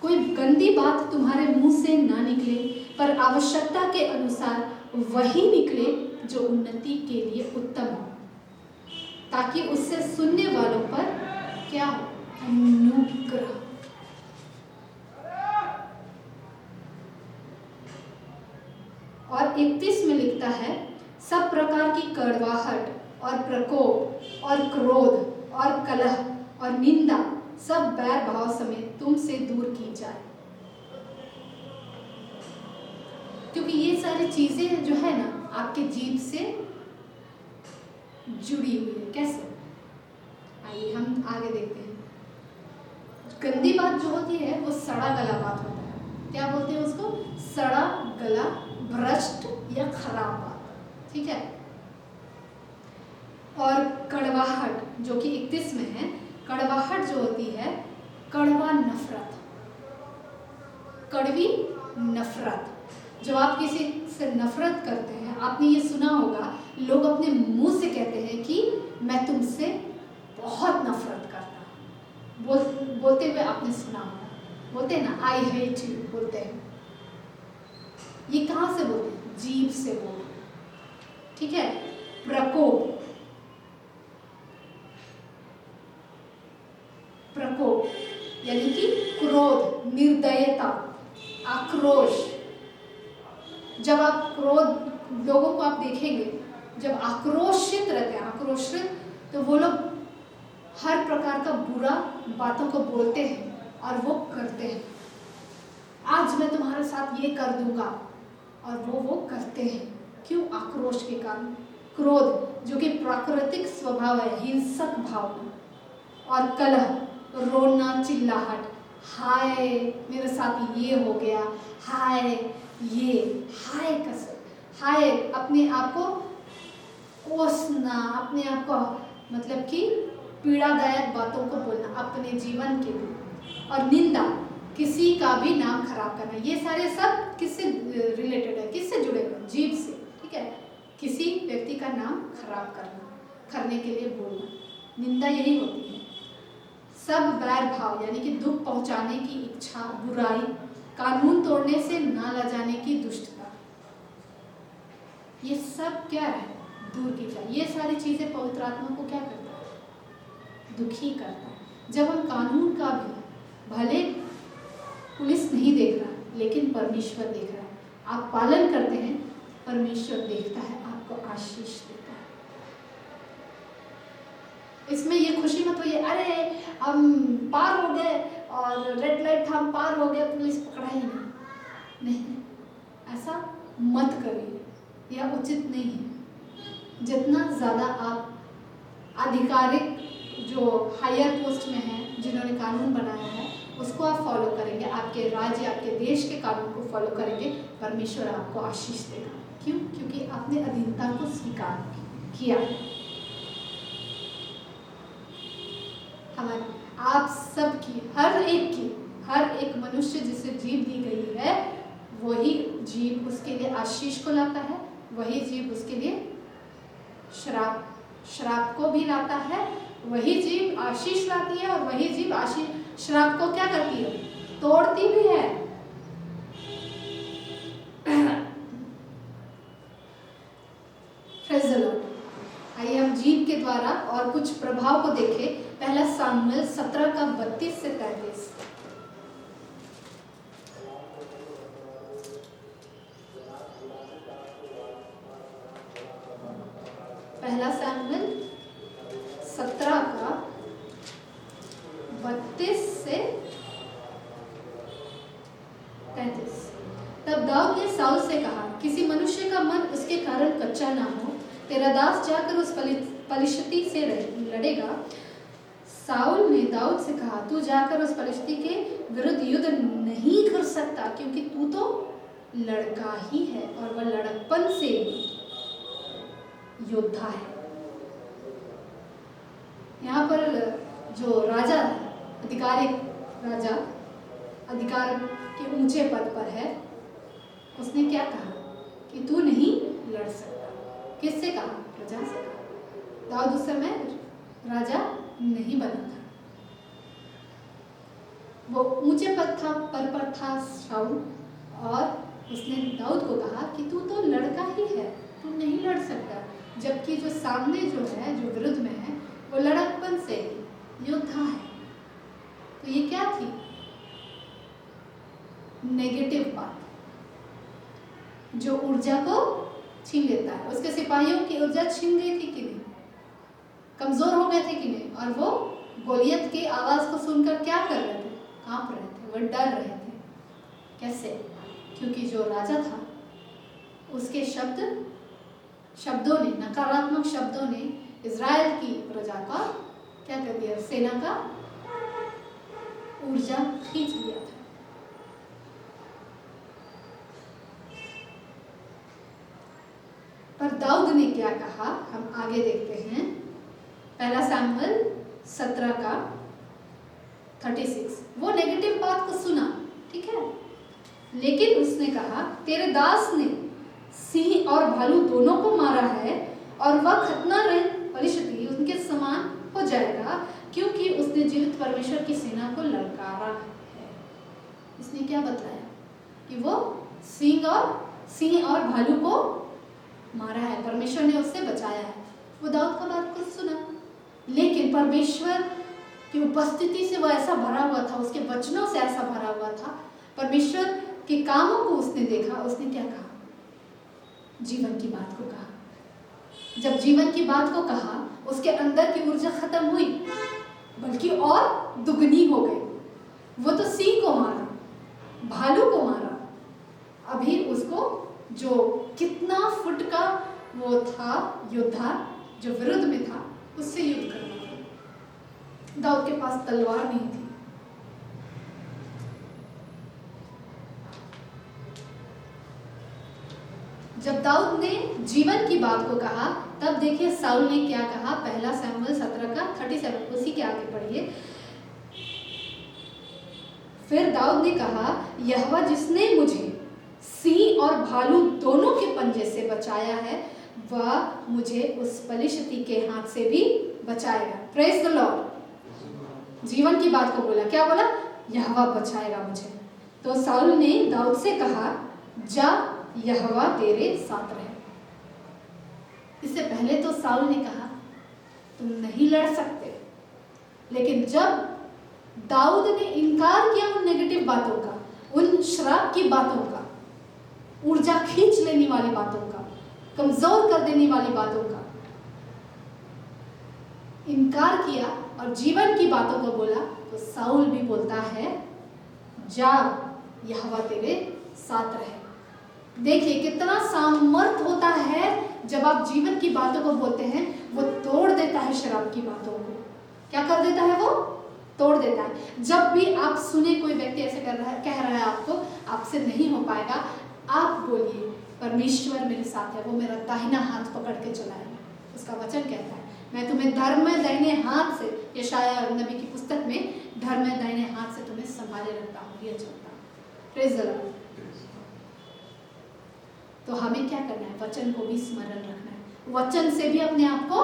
कोई गंदी बात तुम्हारे मुंह से ना निकले, पर आवश्यकता के अनुसार वही निकले जो उन्नति के लिए उत्तम हो, ताकि उससे सुनने वालों पर क्या हो? अनुग्रह। और 31 में लिखता है, सब प्रकार की कड़वाहट और प्रकोप और क्रोध और कलह और निंदा सब बैर भाव समेत तुमसे दूर की जाए। क्योंकि ये सारी चीजें जो है ना, आपके जीव से जुड़ी हुई है। कैसे? आइए हम आगे देखते हैं। गंदी बात जो होती है वो सड़ा गला बात होता है। क्या बोलते हैं उसको? सड़ा गला, भ्रष्ट या खराब बात। ठीक है। और कड़वाहट जो कि 31 में है, कड़वाहट जो होती है, कड़वा नफरत, कड़वी नफरत। जब आप किसी से नफरत करते हैं, आपने ये सुना होगा, लोग अपने मुंह से कहते हैं कि मैं तुमसे बहुत नफरत करता हूँ। बोलते हुए आपने सुना होगा, बोलते हैं ना, आई हेट यू बोलते हैं। ये कहाँ से बोलते हैं? जीभ से बोलते हैं। ठीक है। प्रकोप, प्रकोप यानी कि क्रोध, निर्दयता, आक्रोश। जब आप क्रोध, लोगों को आप देखेंगे जब आक्रोशित रहते हैं, आक्रोशित, तो वो लोग हर प्रकार का बुरा बातों को बोलते हैं और वो करते हैं। आज मैं तुम्हारे साथ ये कर दूंगा, और वो करते हैं। क्यों? आक्रोश के कारण। क्रोध जो कि प्राकृतिक स्वभाव है, हिंसक भाव। और कलह, रोना, चिल्लाहट, हाय मेरे साथ ये हो गया, हाय ये, हाय कसर, हाय अपने आप को कोसना, अपने आप को मतलब कि पीड़ादायक बातों को बोलना अपने जीवन के लिए। और निंदा, किसी का भी नाम खराब करना। ये सारे सब किससे रिलेटेड है? किससे जुड़े हुए? जीभ से। ठीक है। किसी व्यक्ति का नाम खराब करने के लिए बोलना, निंदा यही होती है। सब बैर भाव यानी कि दुख पहुंचाने की इच्छा, बुराई, कानून तोड़ने से ना लजाने की दुष्टता, ये सब क्या है? दूर की जाए। ये सारी चीजें पवित्र आत्मा को क्या करता है? दुखी करता है। जब हम कानून का भी, भले पुलिस नहीं देख रहा लेकिन परमेश्वर देख रहा है, आप पालन करते हैं, परमेश्वर देखता है, आपको आशीष देता है। इसमें ये खुशी मत होइए, अरे हम पार हो गए और रेड लाइट था, हम पार हो गए, पुलिस पकड़ा ही नहीं, ऐसा मत करिए, यह उचित नहीं है। जितना ज़्यादा आप आधिकारिक जो हायर पोस्ट में हैं, जिन्होंने कानून बनाया है, उसको आप फॉलो करेंगे, आपके राज्य, आपके देश के कानून को फॉलो करेंगे, परमेश्वर आपको आशीष देगा। क्यों? क्योंकि आपने अधीनता को स्वीकार किया। हमारे आप सबकी, हर एक मनुष्य जिसे जीव दी गई है, वही जीव उसके लिए आशीष को लाता है, वही जीव उसके लिए श्राप को भी लाता है। वही जीव आशीष लाती है और वही जीव श्राप को क्या करती है? तोड़ती भी है। Praise the Lord. आइए हम जीव के द्वारा और कुछ प्रभाव को देखें। पहला सामुएल 17 का 32 से 33। पहला सामुएल 17 का 32 से 33। तब दाऊद ने साउल से कहा, किसी मनुष्य का मन उसके कारण कच्चा ना हो, तेरा दास जाकर उस पलिश्ती से लड़ेगा। साउल ने दाऊद से कहा, तू जाकर उस पलिश्ती के विरुद्ध युद्ध नहीं कर सकता, क्योंकि तू तो लड़का ही है और वह लड़कपन से योद्धा है। यहाँ पर जो राजा, अधिकार के ऊंचे पद पर है, उसने क्या कहा कि तू नहीं लड़ सकता। किससे कहा? प्रजा से कहा। दाऊद उस समय राजा नहीं बना था, वो ऊंचे पद पर था शाऊल, और उसने दाऊद को कहा कि तू तो लड़का ही है, तू नहीं लड़ सकता। जबकि जो सामने जो है, जो विरुद्ध में है, वो लड़कपन से योद्धा है। तो ये क्या थी? नेगेटिव बात, जो ऊर्जा को छीन लेता है। उसके सिपाहियों की ऊर्जा छीन गई थी कि नहीं? कमजोर हो गए थे कि नहीं? और वो गोलियत की आवाज को सुनकर क्या कर रहे थे? कांप रहे थे, वो डर रहे थे। कैसे? क्योंकि जो राजा था, उसके शब्दों ने, नकारात्मक शब्दों ने इज़राइल की प्रजा का क्या कर दिया? सेना का ऊर्जा खींच लिया था। पर दाऊद ने क्या कहा, हम आगे देखते हैं। पहला शमूएल 17 का 36। वो नेगेटिव बात को सुना, ठीक है, लेकिन उसने कहा तेरे दास ने सिंह और भालू दोनों को मारा है और वह खतना रहित पलिश्ती उनके समान हो जाएगा, क्योंकि उसने जीवित परमेश्वर की सेना को ललकारा है। इसने क्या बताया कि वो सिंह और भालू को मारा है, परमेश्वर ने उससे बचाया है। वो दाऊद का बात को सुना, लेकिन परमेश्वर की उपस्थिति से वो ऐसा भरा हुआ था, उसके वचनों से ऐसा भरा हुआ था, परमेश्वर के कामों को उसने देखा। उसने क्या कहा? जीवन की बात को कहा। जब जीवन की बात को कहा, उसके अंदर की ऊर्जा खत्म हुई, बल्कि और दुगनी हो गई। वो तो सिंह को मारा, भालू को मारा, अभी उसको जो कितना फुट का वो था योद्धा जो विरुद्ध में था, उससे युद्ध करना था। दाऊद के पास तलवार नहीं थी। जब दाऊद ने जीवन की बात को कहा, तब देखिए साउल ने क्या कहा। पहला शमूएल 17 का 37, उसी के आगे पढ़िए। फिर दाऊद ने कहा, यहोवा जिसने मुझे सिंह और भालू दोनों के पंजे से बचाया है, वह मुझे उस पलिश्ती के हाथ से भी बचाएगा। Praise the Lord. जीवन की बात को बोला, क्या बोला? यहोवा बचाएगा मुझे। तो साउल ने दाऊद से कहा, जा यहोवा तेरे साथ रहे। इससे पहले तो साउल ने कहा तुम नहीं लड़ सकते, लेकिन जब दाऊद ने इनकार किया उन नेगेटिव बातों का, उन श्राप की बातों का, ऊर्जा खींच लेने वाली बातों का, कमजोर कर देने वाली बातों का इनकार किया और जीवन की बातों को बोला, तो साउल भी बोलता है जा यहोवा तेरे साथ रहे। देखिए कितना सामर्थ होता है जब आप जीवन की बातों को बोलते हैं। वो तोड़ देता है शराब की बातों को। क्या कर देता है? वो तोड़ देता है। जब भी आप सुने कोई व्यक्ति ऐसे कर रहा है, कह रहा है आपको आपसे नहीं हो पाएगा, आप बोलिए परमेश्वर मेरे साथ है, वो मेरा दाहिना हाथ पकड़ के चलाएगा। उसका वचन कहता है मैं तुम्हें धर्म में दाहिने हाथ से, यशाया नबी की पुस्तक में, धर्म में दाहिने हाथ से तुम्हें संभाले रखता हूँ, ये चलता है। Praise the Lord. तो हमें क्या करना है? वचन को भी स्मरण रखना है, वचन से भी अपने आप को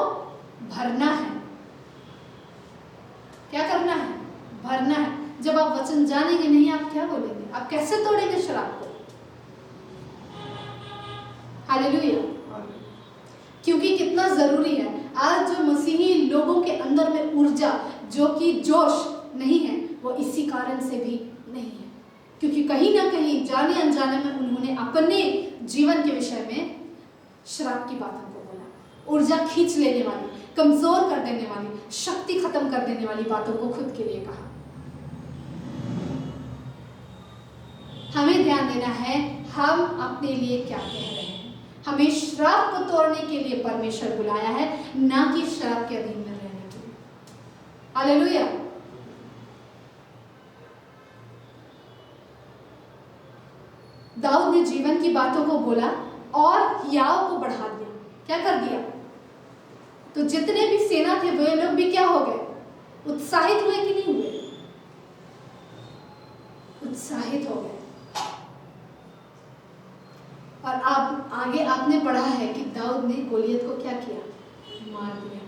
भरना है। क्या करना है? भरना है। जब आप वचन जानेंगे नहीं, आप क्या बोलेंगे? आप कैसे तोड़ेंगे शराब को? हालेलुया। क्योंकि कितना जरूरी है। आज जो मसीही लोगों के अंदर में ऊर्जा, जो कि जोश नहीं है, वो इसी कारण से भी नहीं है, क्योंकि कहीं ना कहीं जाने अनजाने में उन्होंने अपने जीवन के विषय में शराब की बातों को बोला। ऊर्जा खींच लेने वाली, कमजोर कर देने वाली, शक्ति खत्म कर देने वाली बातों को खुद के लिए कहा। हमें ध्यान देना है हम अपने लिए क्या कह रहे हैं। हमें श्राप को तोड़ने के लिए परमेश्वर बुलाया है, ना कि श्राप के अधीन में रहने के लिए। हालेलुया। दाऊद ने जीवन की बातों को बोला और हियाव को बढ़ा दिया। क्या कर दिया? तो जितने भी सेना थे वे लोग भी क्या हो गए? उत्साहित हुए कि नहीं हुए? उत्साहित हो गए। और आप आगे आपने पढ़ा है कि दाऊद ने गोलियत को क्या किया? मार दिया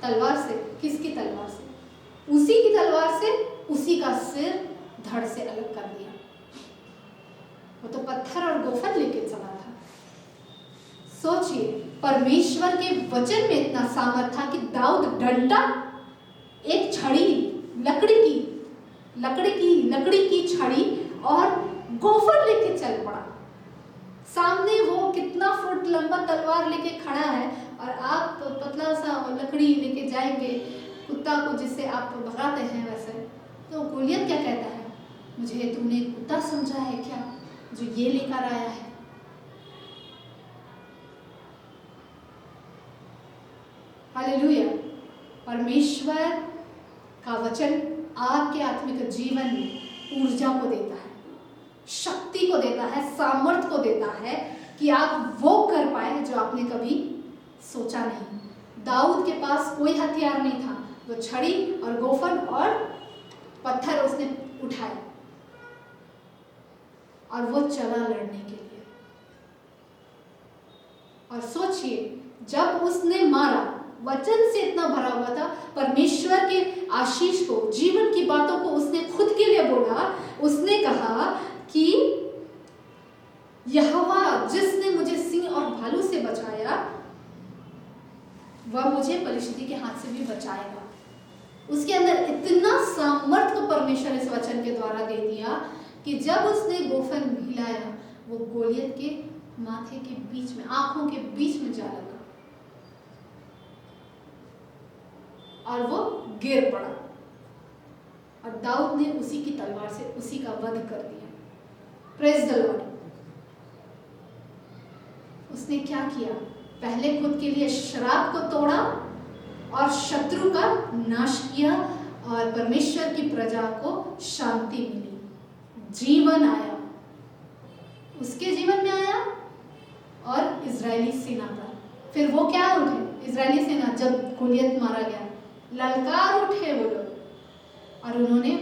तलवार से। किसकी तलवार से? उसी की तलवार से उसी का सिर धड़ से अलग कर दिया। वो तो पत्थर और गोफन लेके चला था। सोचिए, परमेश्वर के वचन में इतना सामर्थ था कि दाऊद डंडा, एक छड़ी, लकड़ी की छड़ी और गोफन लेके चल पड़ा। सामने वो कितना फुट लंबा तलवार लेके खड़ा है और आप पतला सा लकड़ी लेके जाएंगे कुत्ता को जिससे आप भगाते हैं। वैसे तो गोलियत क्या कहता है? मुझे तुमने कुत्ता समझा है क्या जो ये लेकर आया है? हालेलुया। परमेश्वर का वचन आपके आत्मिक जीवन में ऊर्जा को देता है, शक्ति को देता है, सामर्थ्य को देता है कि आप वो कर पाए जो आपने कभी सोचा नहीं। दाऊद के पास कोई हथियार नहीं था, वो छड़ी और गोफन और पत्थर उसने उठाए और वो चला लड़ने के लिए। और सोचिए, जब उसने मारा, वचन से इतना भरा हुआ था, परमेश्वर के आशीष को, जीवन की बातों को उसने खुद के लिए बोला। उसने कहा कि यहोवा जिसने मुझे सिंह और भालू से बचाया, वह मुझे पलिश्ती के हाथ से भी बचाएगा। उसके अंदर इतना सामर्थ्य को परमेश्वर इस वचन के द्वारा दे दिया कि जब उसने गोफन हिलाया, वो गोलियत के माथे के बीच में, आंखों के बीच में जा लगा और वो गिर पड़ा और दाऊद ने उसी की तलवार से उसी का वध कर दिया। Praise the Lord. उसने क्या किया? पहले खुद के लिए शराब को तोड़ा और शत्रु का नाश किया और परमेश्वर की प्रजा को शांति मिली, जीवन आया, उसके जीवन में आया और इजरायली सेना पर। फिर वो क्या उठे? इजरायली सेना जब गोलियत मारा गया, ललकार उठे वो लोग और उन्होंने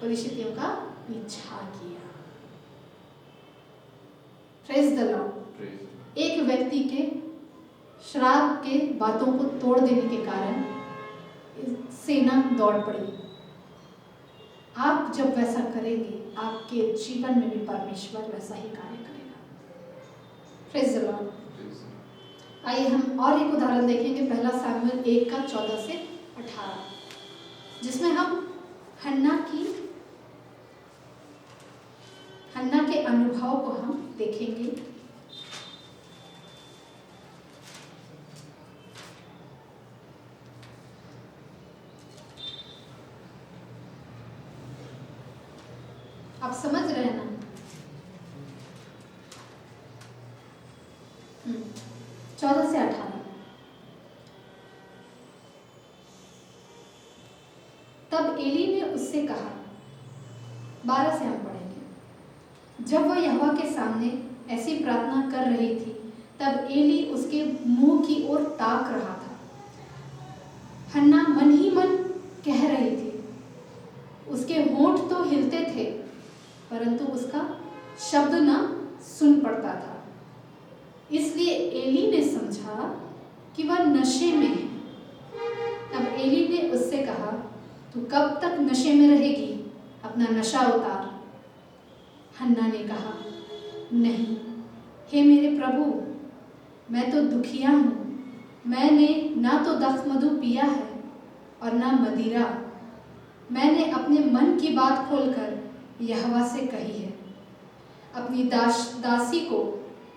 पलिश्तियों का पीछा किया। Praise the Lord. एक व्यक्ति के शराब के बातों को तोड़ देने के कारण सेना दौड़ पड़ी। आप जब वैसा करेंगे, आपके जीवन में भी परमेश्वर वैसा ही कार्य करेगा। Praise the Lord. आइए हम और एक उदाहरण देखेंगे, पहला सामुएल 1 का 14 से 18, जिसमें हम हन्ना के अनुभव को हम देखेंगे। आप समझ रहे हैं ना? 14 से 18। तब एली ने उससे कहा, 12 से हम पढ़ेंगे। जब वह यहोवा के सामने ऐसी प्रार्थना कर रही थी, तब एली उसके मुंह की ओर ताक रहा था। हन्ना मन ही मन कह रही थी, उसके होंठ तो हिलते थे परंतु उसका शब्द न सुन पड़ता था। इसलिए एली ने समझा कि वह नशे में है। तब एली ने उससे कहा, तू कब तक नशे में रहेगी? अपना नशा उतार। हन्ना ने कहा, नहीं, हे मेरे प्रभु, मैं तो दुखिया हूँ। मैंने ना तो दाखमधु पिया है और ना मदिरा। मैंने अपने मन की बात खोलकर यहोवा से कही है। अपनी दासी को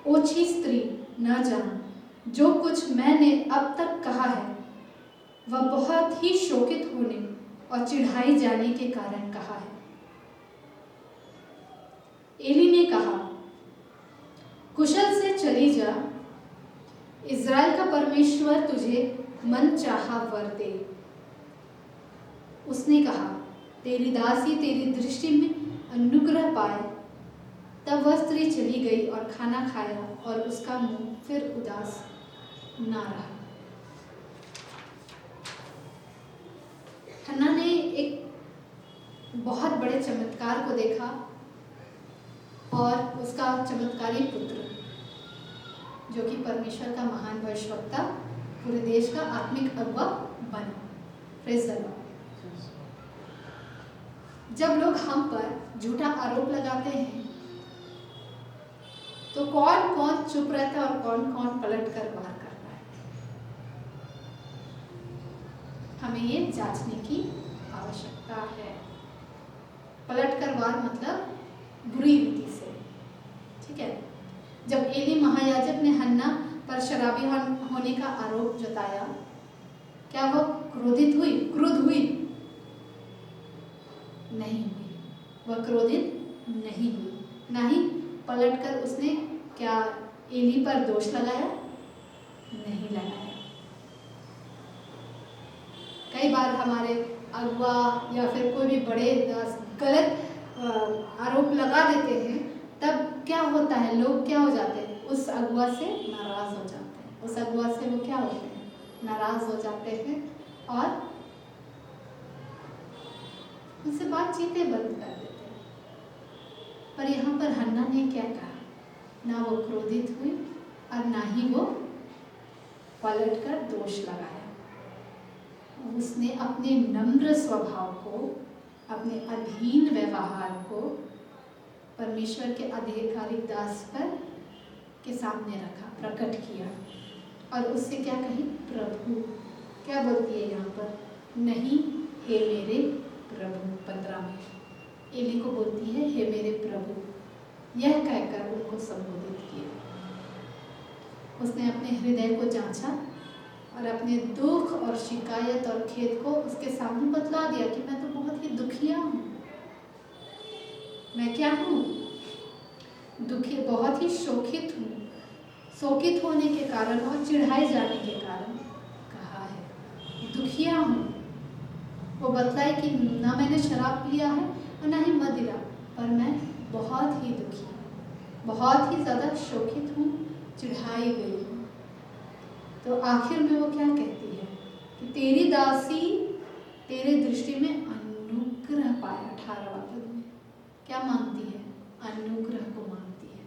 ओछी स्त्री न जान। जो कुछ मैंने अब तक कहा है वह बहुत ही शोकित होने और चिढ़ाई जाने के कारण कहा है। एली ने कहा, कुशल से चली जा, इज़राइल का परमेश्वर तुझे मन चाहा वर दे। उसने कहा, तेरी दासी तेरी दृष्टि में अनुग्रह पाए। तब वह स्त्री चली गई और खाना खाया और उसका मुंह फिर उदास ना रहा। हन्ना ने एक बहुत बड़े चमत्कार को देखा और उसका चमत्कारी पुत्र, जो कि परमेश्वर का महान भविष्यवक्ता, पूरे देश का आत्मिक अगुवा बना। Praise the Lord. जब लोग हम पर झूठा आरोप लगाते हैं तो कौन कौन चुप रहता है और कौन कौन पलट कर वार करता है? हमें ये जांचने की आवश्यकता है। पलट कर वार मतलब बुरी रीति से, ठीक है। जब एली महायाजक ने हन्ना पर शराबी होने का आरोप जताया, क्या वह क्रोधित हुई, क्रुद्ध हुई? नहीं हुई, वह क्रोधित नहीं हुई। ना ही पलटकर उसने क्या एली पर दोष लगाया? नहीं लगाया। कई बार हमारे अगुआ या फिर कोई भी बड़े गलत आरोप लगा देते हैं, तब क्या होता है, लोग क्या हो जाते हैं, उस अगुआ से नाराज हो जाते हैं। उस अगुआ से वो क्या होते हैं, नाराज हो जाते हैं और उनसे बातचीतें बंद कर देते हैं। पर यहाँ पर हन्ना ने क्या कहा, ना वो क्रोधित हुई और ना ही वो पलटकर दोष लगाया। उसने अपने नम्र स्वभाव को, अपने अधीन व्यवहार को परमेश्वर के आधिकारिक दास पर के सामने रखा, प्रकट किया और उससे क्या कही, प्रभु। क्या बोलती है यहाँ पर, नहीं हे मेरे प्रभु। 15 में एली को बोलती है हे मेरे प्रभु, यह कहकर उनको संबोधित किया। उसने अपने हृदय को जांचा और अपने दुख और शिकायत और खेद को उसके सामने बतला दिया कि मैं तो बहुत ही दुखिया हूँ। मैं क्या हूँ, दुखी, बहुत ही शोकित हूँ। शोकित होने के कारण और चिढ़ाए जाने के कारण कहा है, दुखिया हूँ। वो बतलाए कि ना मैंने शराब पिया है और ना ही मदिरा, पर मैं बहुत ही दुखी हूँ, बहुत ही ज़्यादा शोकित हूँ, चिढ़ाई गई हूँ। तो आखिर में वो क्या कहती है कि तेरी दासी तेरे दृष्टि में अनुग्रह पाया। 18वां पद में क्या मांगती है, अनुग्रह को मांगती है।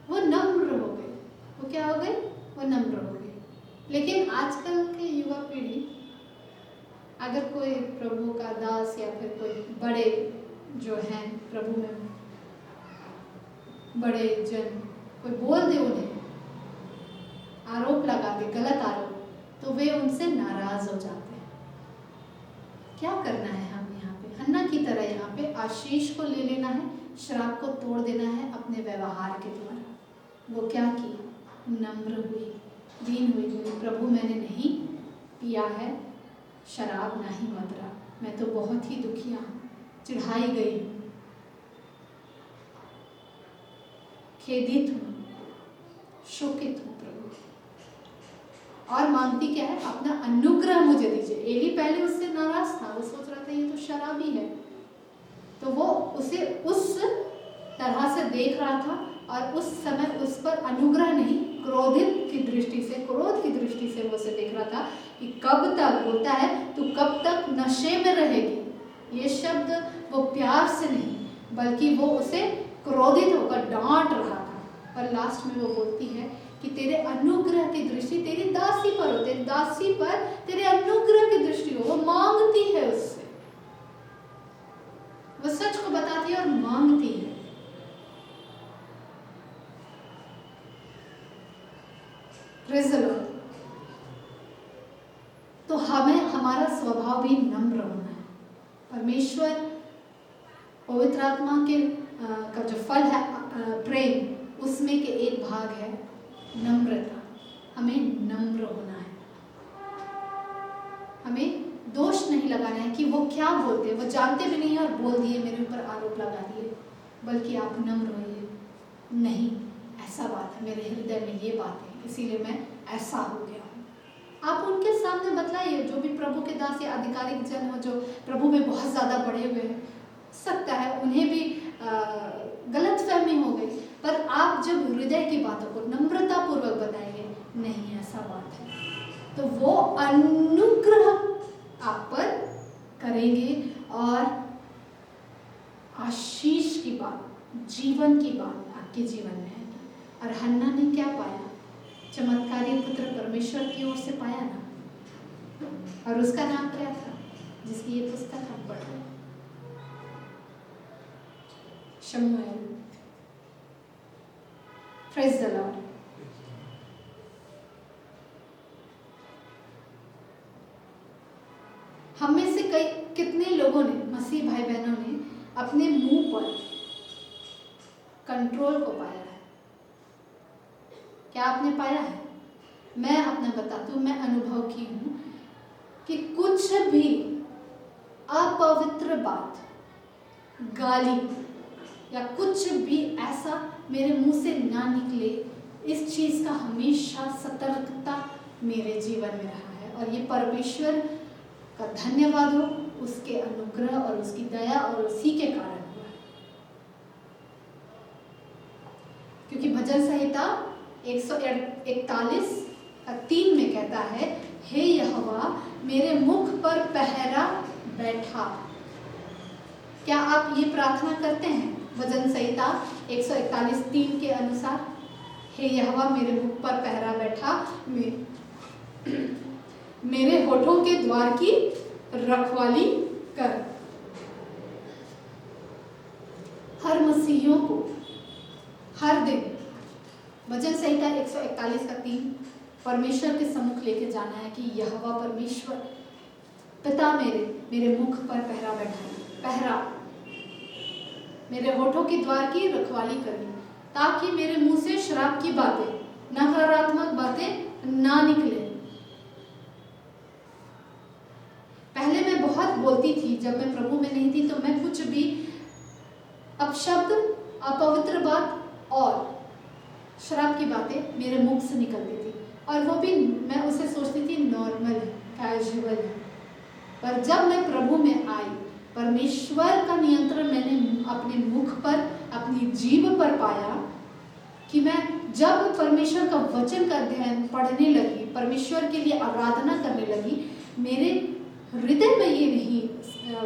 वो नम्र हो गई। वो क्या हो गई, वो नम्र हो गई। लेकिन आजकल के युवा पीढ़ी, अगर कोई प्रभु का दास या फिर कोई बड़े जो हैं प्रभु में बड़े जन, कोई बोल दे उन्हें, आरोप लगा दे, गलत आरोप, तो वे उनसे नाराज हो जाते हैं। क्या करना है हम यहाँ पे, हन्ना की तरह यहाँ पे आशीष को ले लेना है, श्राप को तोड़ देना है अपने व्यवहार के द्वारा। वो क्या की, नम्र हुई, दीन हुई, बोली प्रभु मैंने नहीं पिया है शराब ना ही मदिरा, मैं तो बहुत ही दुखिया हूँ, चिढ़ाई गई हूँ, खेदित हूँ, शोकित हूँ प्रभु। और मांगती क्या है, अपना अनुग्रह मुझे दीजिए। एली पहले उससे नाराज था, वो सोच रहा था ये तो शराबी है, तो वो उसे उस तरह से देख रहा था और उस समय उस पर अनुग्रह नहीं, क्रोधित की दृष्टि से, क्रोध की दृष्टि से वो उसे देख रहा था कि कब तक बोलता है तू कब तक नशे में रहेगी। ये शब्द वो प्यार से नहीं बल्कि वो उसे क्रोधित होकर डांट रहा था। और लास्ट में वो बोलती है कि तेरे अनुग्रह की दृष्टि तेरी दासी पर हो, तेरी दासी पर तेरे अनुग्रह की दृष्टि हो। वो मांगती है उससे, वो सच को बताती है और मांगती है। Praise the Lord. तो हमें हमारा स्वभाव भी नम्र होना है। परमेश्वर पवित्र आत्मा के का जो फल है प्रेम, उसमें के एक भाग है नम्रता। हमें नम्र होना है, हमें दोष नहीं लगाना है कि वो क्या बोलते हैं, वो जानते भी नहीं है और बोल दिए, मेरे ऊपर आरोप लगा दिए, बल्कि आप नम्र होइए। नहीं, ऐसा बात है, मेरे हृदय में ये बात है, इसीलिए मैं ऐसा हो गया हूँ। आप उनके सामने बतलाइए, जो भी प्रभु के दास या आधिकारिक जन हो, जो प्रभु में बहुत ज़्यादा बढ़े हुए हैं, सकता है उन्हें भी गलत फहमी हो गई, पर आप जब हृदय की बातों को नम्रता पूर्वक बताएंगे, नहीं ऐसा बात है, तो वो अनुग्रह आप पर करेंगे और आशीष की बात, जीवन की बात आपके जीवन में है। और हन्ना ने क्या पाया, चमत्कारी पुत्र परमेश्वर की ओर से पाया ना, और उसका नाम क्या था, जिसकी ये पुस्तक हम पढ़ रहे हैं, शमूएल। Praise the Lord. हम में से कितने लोगों ने, मसीह भाई बहनों ने, अपने मुंह पर कंट्रोल को पाया है? क्या आपने पाया है? मैं अपना बताती हूँ, मैं अनुभव की हूँ कि कुछ भी अपवित्र बात, गाली या कुछ भी ऐसा मेरे मुंह से ना निकले, इस चीज़ का हमेशा सतर्कता मेरे जीवन में रहा है। और ये परमेश्वर का धन्यवाद हो, उसके अनुग्रह और उसकी दया और उसी के कारण हुआ है। क्योंकि भजन संहिता 141:3 में कहता है, हे यहोवा मेरे मुख पर पहरा बैठा। क्या आप ये प्रार्थना करते हैं भजन संहिता 141:3 के अनुसार? हे यहोवा मेरे मुख पर पहरा बैठा, मेरे होठों के द्वार की रखवाली कर। हर मसीहियों को हर दिन भजन संहिता 141:3 परमेश्वर के सम्मुख लेके जाना है कि यहोवा परमेश्वर पिता मेरे मुख पर पहरा बैठाए, पहरा मेरे होठों के द्वार की रखवाली करनी, ताकि मेरे मुंह से शराब की बातें, नकारात्मक बातें ना निकले। पहले मैं बहुत बोलती थी, जब मैं प्रभु में नहीं थी, तो मैं कुछ भी अपशब्द, अपवित्र बात और शराब की बातें मेरे मुख से निकलती थी, और वो भी मैं उसे सोचती थी नॉर्मल, कैजुअल है। पर जब मैं प्रभु में आई, परमेश्वर का नियंत्रण मैंने अपने मुख पर, अपनी जीभ पर पाया कि मैं जब परमेश्वर का वचन का अध्ययन पढ़ने लगी, परमेश्वर के लिए आराधना करने लगी, मेरे हृदय में ये नहीं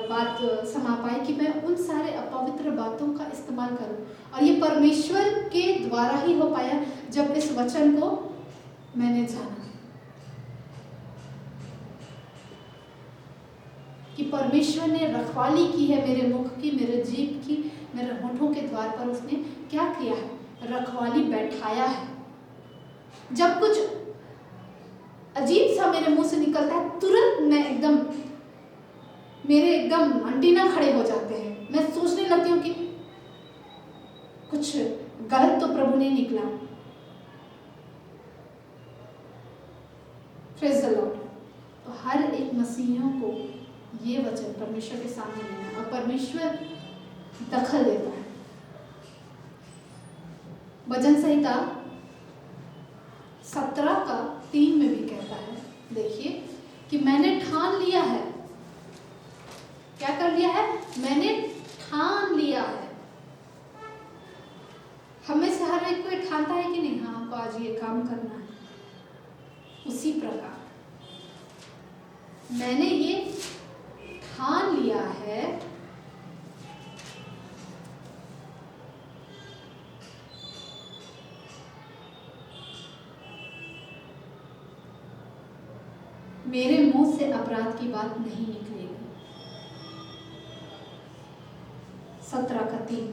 बात समा पाई कि मैं उन सारे अपवित्र बातों का इस्तेमाल करूं। और ये परमेश्वर के द्वारा ही हो पाया जब इस वचन को मैंने जाना कि परमेश्वर ने रखवाली की है मेरे मुख की, मेरे जीभ की, मेरे होठों के द्वार पर उसने क्या किया है? रखवाली बैठाया है। जब कुछ अजीब सा मेरे मुंह से निकलता है, तुरंत मेरे एकदम अंटीना खड़े हो जाते हैं। मैं सोचने लगती हूँ कि कुछ गलत तो प्रभु ने निकला। Praise the Lord. तो हर एक मसीहियों को ये वचन परमेश्वर के सामने लेना है, और परमेश्वर दखल देता है। भजन संहिता 17:3 में भी कहता है, देखिए कि मैंने ठान लिया है। क्या कर लिया है? मैंने ठान लिया है। हमें से हर एक कोई ठानता है कि नहीं, हाँ हमको आज ये काम करना है। उसी प्रकार मैंने ये ठान लिया है मेरे मुंह से अपराध की बात नहीं निकलेगी। 17:3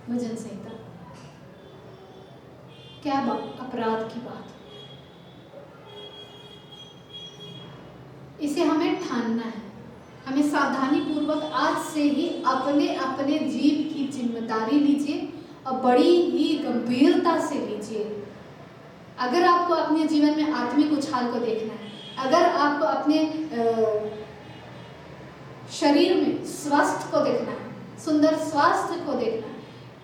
भजन संहिता। क्या बात? अपराध की बात। इसे हमें ठानना है। हमें सावधानी पूर्वक आज से ही अपने अपने जीव की जिम्मेदारी लीजिए और बड़ी ही गंभीरता से लीजिए। अगर आपको अपने जीवन में आत्मिक उछाल को देखना है, अगर आपको अपने शरीर में स्वास्थ्य को देखना है, सुंदर स्वास्थ्य को देखना है,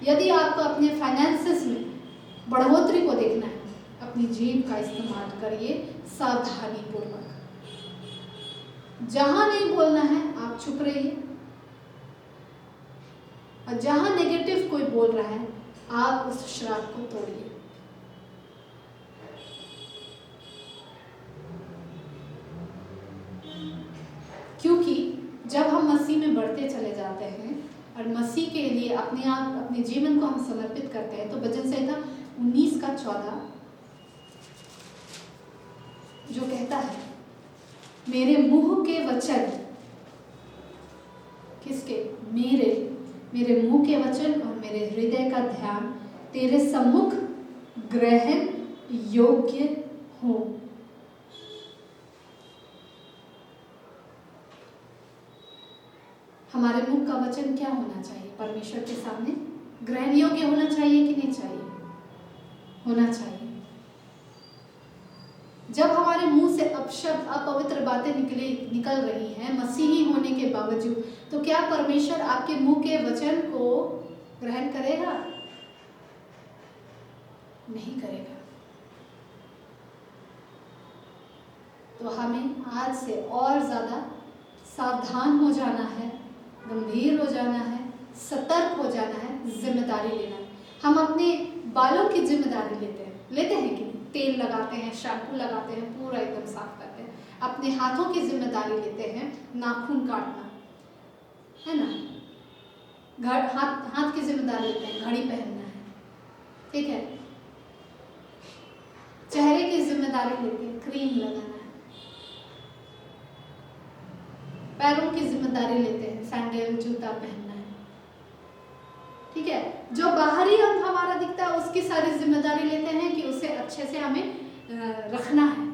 यदि आपको अपने फाइनेंसेस में बढ़ोतरी को देखना है, अपनी जीभ का इस्तेमाल करिए सावधानी पूर्वक। जहां नहीं बोलना है आप चुप रहिए, और जहां नेगेटिव कोई बोल रहा है आप उस श्राप को तोड़िए। क्योंकि जब हम मसीह में बढ़ते चले जाते हैं और मसीह के लिए अपने जीवन को हम समर्पित करते हैं, तो भजन संहिता 19:14 जो कहता है, मेरे मुंह के वचन, किसके? मेरे मुंह के वचन और मेरे हृदय का ध्यान तेरे सम्मुख ग्रहण योग्य हो। हमारे मुख का वचन क्या होना चाहिए? परमेश्वर के सामने ग्रहण योग्य होना चाहिए कि नहीं चाहिए? होना चाहिए। जब हमारे मुंह से अपशब्द, अपवित्र बातें निकल रही हैं मसीही होने के बावजूद, तो क्या परमेश्वर आपके मुंह के वचन को ग्रहण करेगा? नहीं करेगा। तो हमें आज से और ज्यादा सावधान हो जाना है, गंभीर हो जाना है, सतर्क हो जाना है, जिम्मेदारी लेना है। हम अपने बालों की जिम्मेदारी लेते हैं कि नहीं? तेल लगाते हैं, शैम्पू लगाते हैं, पूरा एकदम साफ करते हैं। अपने हाथों की जिम्मेदारी लेते हैं, नाखून काटना है ना, हाथ की जिम्मेदारी लेते हैं, घड़ी पहनना है, ठीक है। चेहरे की जिम्मेदारी लेते हैं, क्रीम लगाना है। पैरों की जिम्मेदारी लेते हैं, सैंडल जूता पहनना है, ठीक है। जो बाहरी अंग हमारा दिखता है उसकी सारी जिम्मेदारी लेते हैं कि उसे अच्छे से हमें रखना है।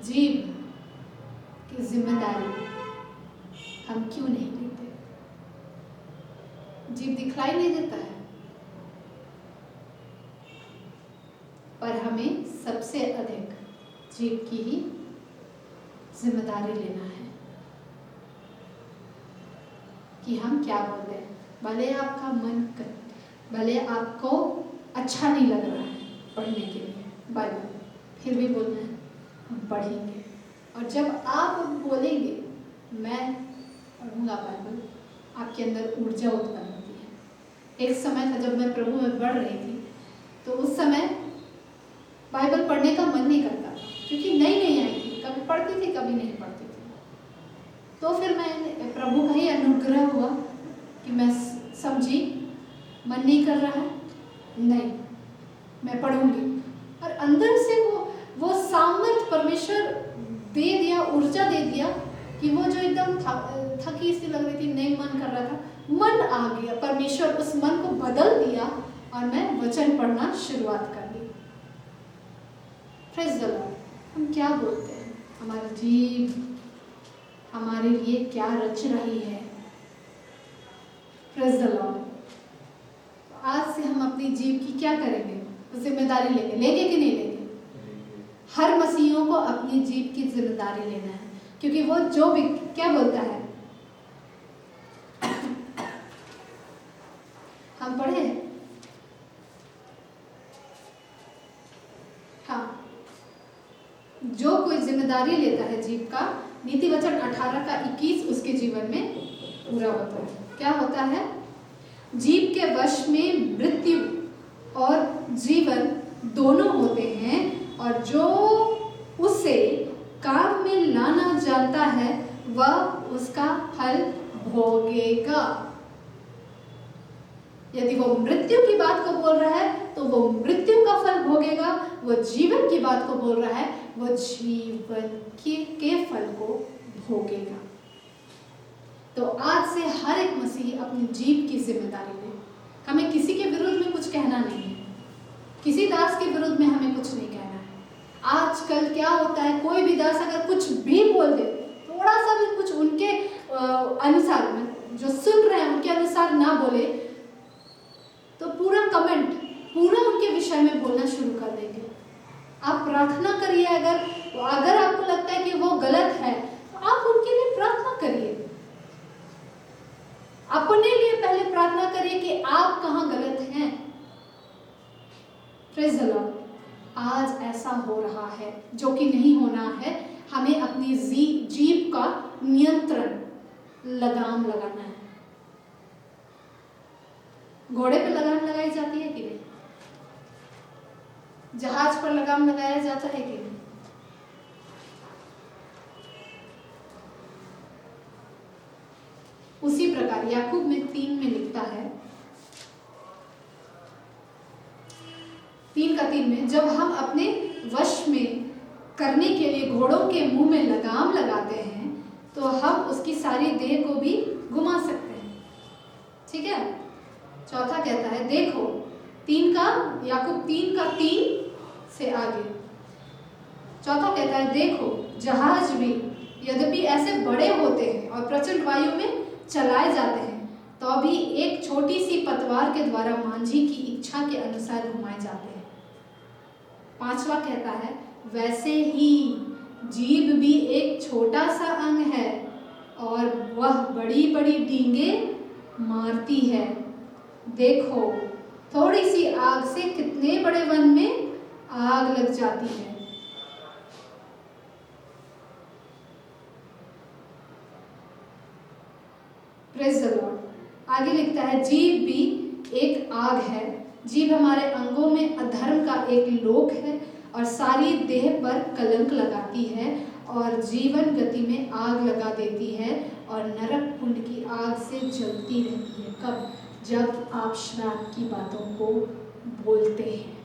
जीभ की जिम्मेदारी हम क्यों नहीं लेते? जीभ दिखलाई नहीं देता है, पर हमें सबसे अधिक जीभ की ही जिम्मेदारी लेना है कि हम क्या बोलते हैं। भले आपका भले आपको अच्छा नहीं लग रहा है पढ़ने के लिए बाइबल, फिर भी बोलना है, हम पढ़ेंगे। और जब आप बोलेंगे मैं पढ़ूंगा बाइबल, आपके अंदर ऊर्जा उत्पन्न होती है। एक समय था जब मैं प्रभु में बढ़ रही थी, तो उस समय बाइबल पढ़ने का मन नहीं करता था, क्योंकि नई नई आई थी, कभी पढ़ती थी कभी नहीं पढ़ती थी। तो फिर मैं प्रभु का ही अनुग्रह हुआ कि मैं समझी मन नहीं कर रहा है, नहीं मैं पढ़ूंगी। और अंदर से वो सामर्थ परमेश्वर दे दिया, ऊर्जा दे दिया कि वो जो एकदम थकी सी लग रही थी, नहीं मन कर रहा था, मन आ गया। परमेश्वर उस मन को बदल दिया और मैं वचन पढ़ना शुरुआत कर दी। Praise the Lord. हम क्या बोलते हैं? हमारा जीभ हमारे लिए क्या रच रही है? Praise the Lord. आज से हम अपनी जीभ की क्या करेंगे? जिम्मेदारी लेंगे कि नहीं लेंगे? हर मसीहियों को अपनी जीभ की जिम्मेदारी लेना है, क्योंकि वो जो भी क्या बोलता है, हम पढ़े हाँ, जो कोई जिम्मेदारी लेता है जीभ का, नीति वचन 18 का 21 उसके जीवन में पूरा होता है। क्या होता है? जीभ के वश में मृत्यु और जीवन दोनों होते हैं, और जो उसे काम में लाना जानता है वह उसका फल भोगेगा। यदि वो मृत्यु की बात को बोल रहा है तो वो मृत्यु का फल भोगेगा, वो जीवन की बात को बोल रहा है वो जीवन के फल को भोगेगा। तो आज से हर एक मसीही अपनी जीभ की जिम्मेदारी ले। हमें किसी के विरुद्ध में कुछ कहना नहीं है, किसी दास के विरुद्ध में हमें कुछ नहीं कहना है। आजकल क्या होता है, कोई भी दास अगर कुछ भी बोल दे, थोड़ा सा भी कुछ उनके अनुसार, जो सुन रहे हैं उनके अनुसार ना बोले, तो पूरा कमेंट पूरा उनके विषय में बोलना शुरू कर देंगे। आप प्रार्थना करिए, अगर आपको लगता है कि वो गलत है तो आप उनके लिए प्रार्थना करिए। अपने लिए पहले प्रार्थना करिए कि आप कहाँ गलत हैं। Praise the Lord. आज ऐसा हो रहा है जो कि नहीं होना है। हमें अपनी जीभ का नियंत्रण, लगाम लगाना है। घोड़े पे लगाम लगाई जाती है कि नहीं? जहाज पर लगाम लगाया जाता है कि नहीं? उसी प्रकार याकूब में 3 में लिखता है, 3:3 में, जब हम अपने वश में करने के लिए घोड़ों के मुंह में लगाम लगाते हैं तो हम उसकी सारी देह को भी घुमा सकते हैं। ठीक है। चौथा कहता है, देखो, याकूब 3:3 से आगे चौथा कहता है, देखो जहाज भी यद्यपि ऐसे बड़े होते हैं और प्रचंड वायु में चलाए जाते हैं, तो भी एक छोटी सी पतवार के द्वारा मांझी की इच्छा के अनुसार घुमाए जाते हैं। 5वां कहता है, वैसे ही जीभ भी एक छोटा सा अंग है और वह बड़ी बड़ी डींगे मारती है। देखो, थोड़ी सी आग से कितने बड़े वन में आग लग जाती है। Praise the Lord. आगे लिखता है, जीभ भी एक आग है। जीभ हमारे अंगों में अधर्म का एक लोक है और सारी देह पर कलंक लगाती है और जीवन गति में आग लगा देती है और नरक कुंड की आग से जलती रहती है। कब? जब आप श्राप की बातों को बोलते हैं,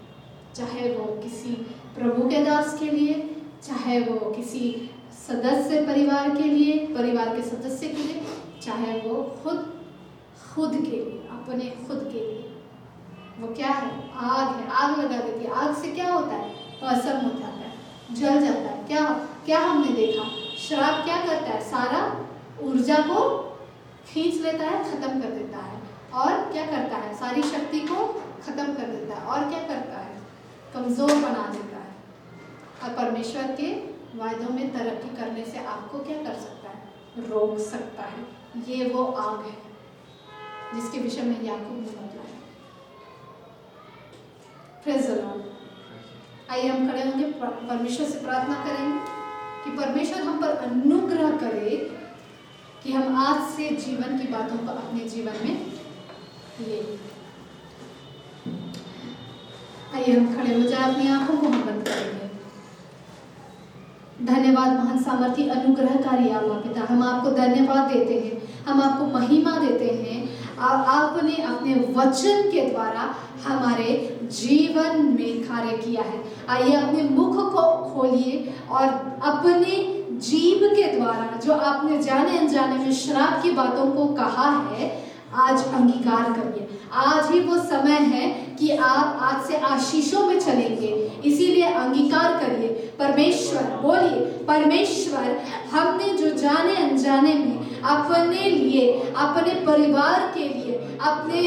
चाहे वो किसी प्रभु के दास के लिए, चाहे वो किसी सदस्य परिवार के लिए, परिवार के सदस्य के लिए, चाहे वो खुद के लिए, अपने खुद के लिए। वो क्या है? आग है, आग लगा देती है। आग से क्या होता है? भस्म हो जाता है, जल जाता है। क्या हमने देखा? शराब क्या करता है? सारा ऊर्जा को खींच लेता है, खत्म कर देता है। और क्या करता है? सारी शक्ति को खत्म कर देता है। और क्या करता है? कमजोर बना देता है। और परमेश्वर के वायदों में तरक्की करने से आपको क्या कर सकता है? रोक सकता है। ये वो आग है जिसके विषय में याकूब ने बताया। Praise the Lord. आइए हम खड़े होंगे, परमेश्वर से प्रार्थना करेंगे कि परमेश्वर हम पर अनुग्रह करे कि हम आज से जीवन की बातों को अपने जीवन में ले। आइए हम खड़े हो जाए, अपनी आंखों को हम बंद करेंगे। धन्यवाद महान सामर्थी अनुग्रहकारी आबा पिता, हम आपको धन्यवाद देते हैं, हम आपको महिमा देते हैं। आपने अपने वचन के द्वारा हमारे जीवन में कार्य किया है। आइए अपने मुख को खोलिए और अपने जीभ के द्वारा जो आपने जाने अनजाने में श्राप की बातों को कहा है, आज अंगीकार करिए। आज ही वो समय है कि आप आज से आशीषों में चलेंगे, इसीलिए अंगीकार करिए। परमेश्वर बोलिए, परमेश्वर हमने जो जाने अनजाने में अपने लिए, अपने परिवार के लिए, अपने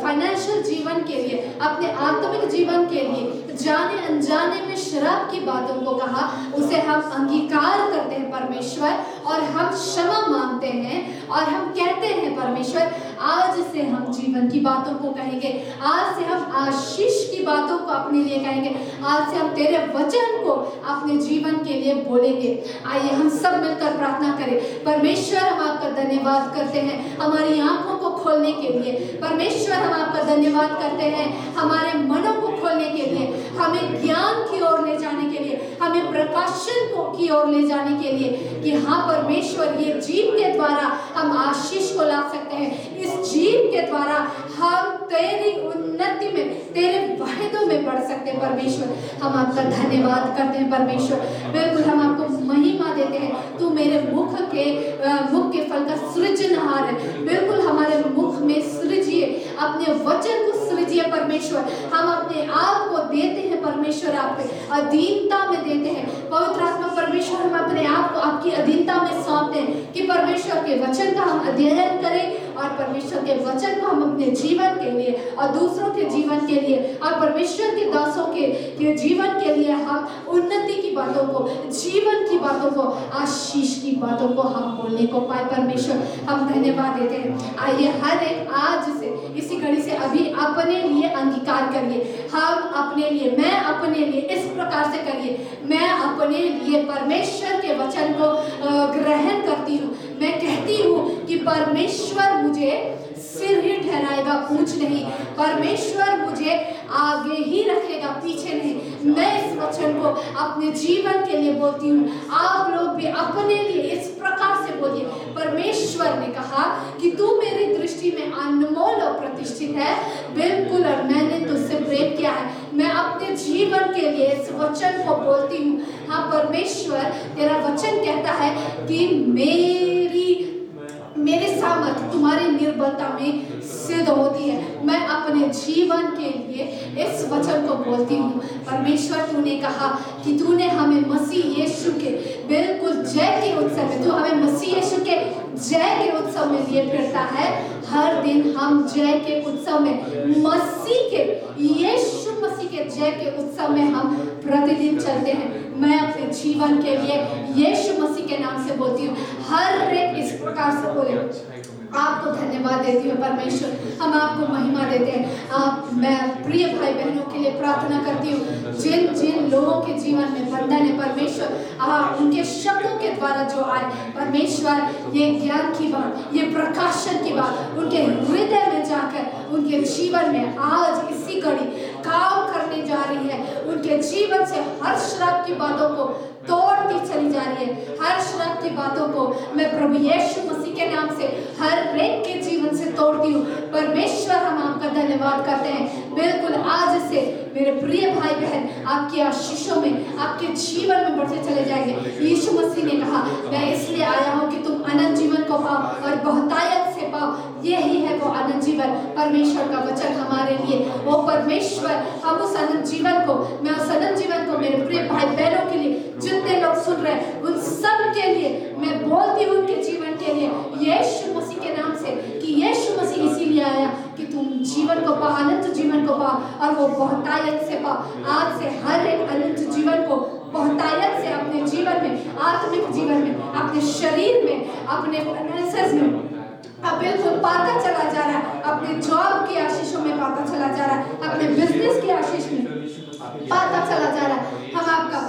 फाइनेंशियल जीवन के लिए, अपने आत्मिक जीवन के लिए जाने अनजाने में शराब की बातों को कहा, उसे हम अंगीकार करते हैं परमेश्वर, और हम क्षमा मांगते हैं और हम कहते हैं परमेश्वर आज से हम जीवन की बातों को कहेंगे, आज से हम आशीष की बातों को अपने लिए कहेंगे, आज से हम तेरे वचन को अपने जीवन के लिए बोलेंगे। आइए हम सब मिलकर प्रार्थना करें। परमेश्वर हम आपका धन्यवाद करते हैं हमारी आंखों को खोलने के लिए। परमेश्वर हम आपका धन्यवाद करते हैं हमारे मनों को खोलने के लिए, हमें ज्ञान की ओर ले जाने के लिए, हमें प्रकाशन को की ओर ले जाने के लिए कि हाँ परमेश्वर ये जीव के द्वारा हम आशीष को ला सकते हैं। इस जीव के द्वारा हम तेरी उन्नति में, तेरे वायदों में बढ़ सकते हैं। परमेश्वर हम आपका धन्यवाद करते हैं। परमेश्वर बिल्कुल हम आपको महिमा देते हैं। तू मेरे मुख के फल का सृजनहार है। बिल्कुल हमारे मुख में सृजिए, अपने वचन को सृजिए परमेश्वर। हम अपने आप को देते हैं परमेश्वर, आप पे अधीनता में देते हैं। पवित्र आत्मा परमेश्वर हम अपने आप को आपकी अधीनता में सौंपते हैं कि परमेश्वर के वचन का हम अध्ययन करें और परमेश्वर के वचन को हम अपने जीवन के लिए और दूसरों के जीवन के लिए और परमेश्वर के दासों के जीवन के लिए हम उन्नति की बातों को, जीवन की बातों को, आशीष की बातों को हम बोलने को पाए। परमेश्वर हम धन्यवाद देते हैं। आइए हर एक आज से, इसी घड़ी से अभी अपने लिए अंगीकार करिए। हम अपने लिए, मैं अपने लिए इस प्रकार से करिए, मैं अपने लिए परमेश्वर के वचन को ग्रहण करती हूँ। मैं कहती हूँ कि परमेश्वर मुझे सिर ही ठहराएगा, पूंछ नहीं। परमेश्वर मुझे आगे ही रखेगा, पीछे नहीं। मैं इस वचन को अपने जीवन के लिए बोलती हूँ। आप लोग भी अपने लिए इस प्रकार से बोलिए। परमेश्वर ने कहा कि तू मेरी दृष्टि में अनमोल और प्रतिष्ठित है, बिल्कुल, और मैंने तुझसे प्रेम किया है। मैं अपने जीवन के लिए इस वचन को बोलती हूँ। हाँ परमेश्वर, तेरा वचन कहता है कि मेरे सामर्थ तुम्हारी निर्बलता में सिद्ध होती है। मैं अपने जीवन के लिए इस वचन को बोलती हूँ। परमेश्वर तूने कहा कि तूने हमें मसीह यीशु के बिल्कुल जय के उत्सव में, तू हमें मसीह यीशु के जय के उत्सव में लिए फिरता है। हर दिन हम जय के उत्सव में, मसीह के, यीशु मसीह के जय के उत्सव में हम प्रतिदिन चलते हैं। मैं अपने जीवन के लिए यीशु मसीह के नाम से बोलती हूँ। हर एक इस प्रकार से बोले, आपको धन्यवाद देती हूँ परमेश्वर, हम आपको महिमा देते हैं। मैं प्रिय भाई बहनों के लिए प्रार्थना करती हूँ जिन जिन लोगों के जीवन में बंधन है परमेश्वर, उनके शब्दों के द्वारा जो आए परमेश्वर, ये ज्ञान की बात, ये प्रकाशन की बात उनके हृदय में जाकर उनके जीवन में आज इसी घड़ी काम करने जा रही है। उनके जीवन से हर शराब की बातों को तोड़ती चली जा रही है। हर शराब की बातों को मैं प्रभु यीशु मसीह के नाम से हर एक के जीवन से तोड़ती हूँ। परमेश्वर, हम आपका धन्यवाद करते हैं। बिल्कुल आज से मेरे प्रिय भाई बहन आपकी आशीषों में, आपके जीवन में बढ़ते चले जाएंगे। यीशु मसीह ने कहा, मैं इसलिए आया हूँ कि तुम अनंत जीवन को पाओ और बहुतायत से पाओ। यही है वो अनंत जीवन, परमेश्वर का वचन हमारे लिए। वो परमेश्वर, हम उस अनंत जीवन को, मैं उस अनंत जीवन को मेरे प्रिय भाई बहनों के लिए, जितने लोग सुन रहे हैं उन सब के लिए मैं बोलती हूँ, उनके जीवन के लिए यीशु मसीह के नाम से, कि यीशु मसीह इसीलिए आया कि तुम जीवन को पाओ, अनंत जीवन को पाओ और वो बहुतायत से पाओ। आज से हर एक अनंत जीवन को बहुतायत से अपने जीवन में, आत्मिक जीवन में, अपने शरीर में, अपने फाइनेंसेस में अब बिल्कुल पाता चला जा रहा है। अपने जॉब की आशीषों में पाता चला जा रहा है, अपने बिजनेस की आशीष में पाता चला जा रहा है। हम आपका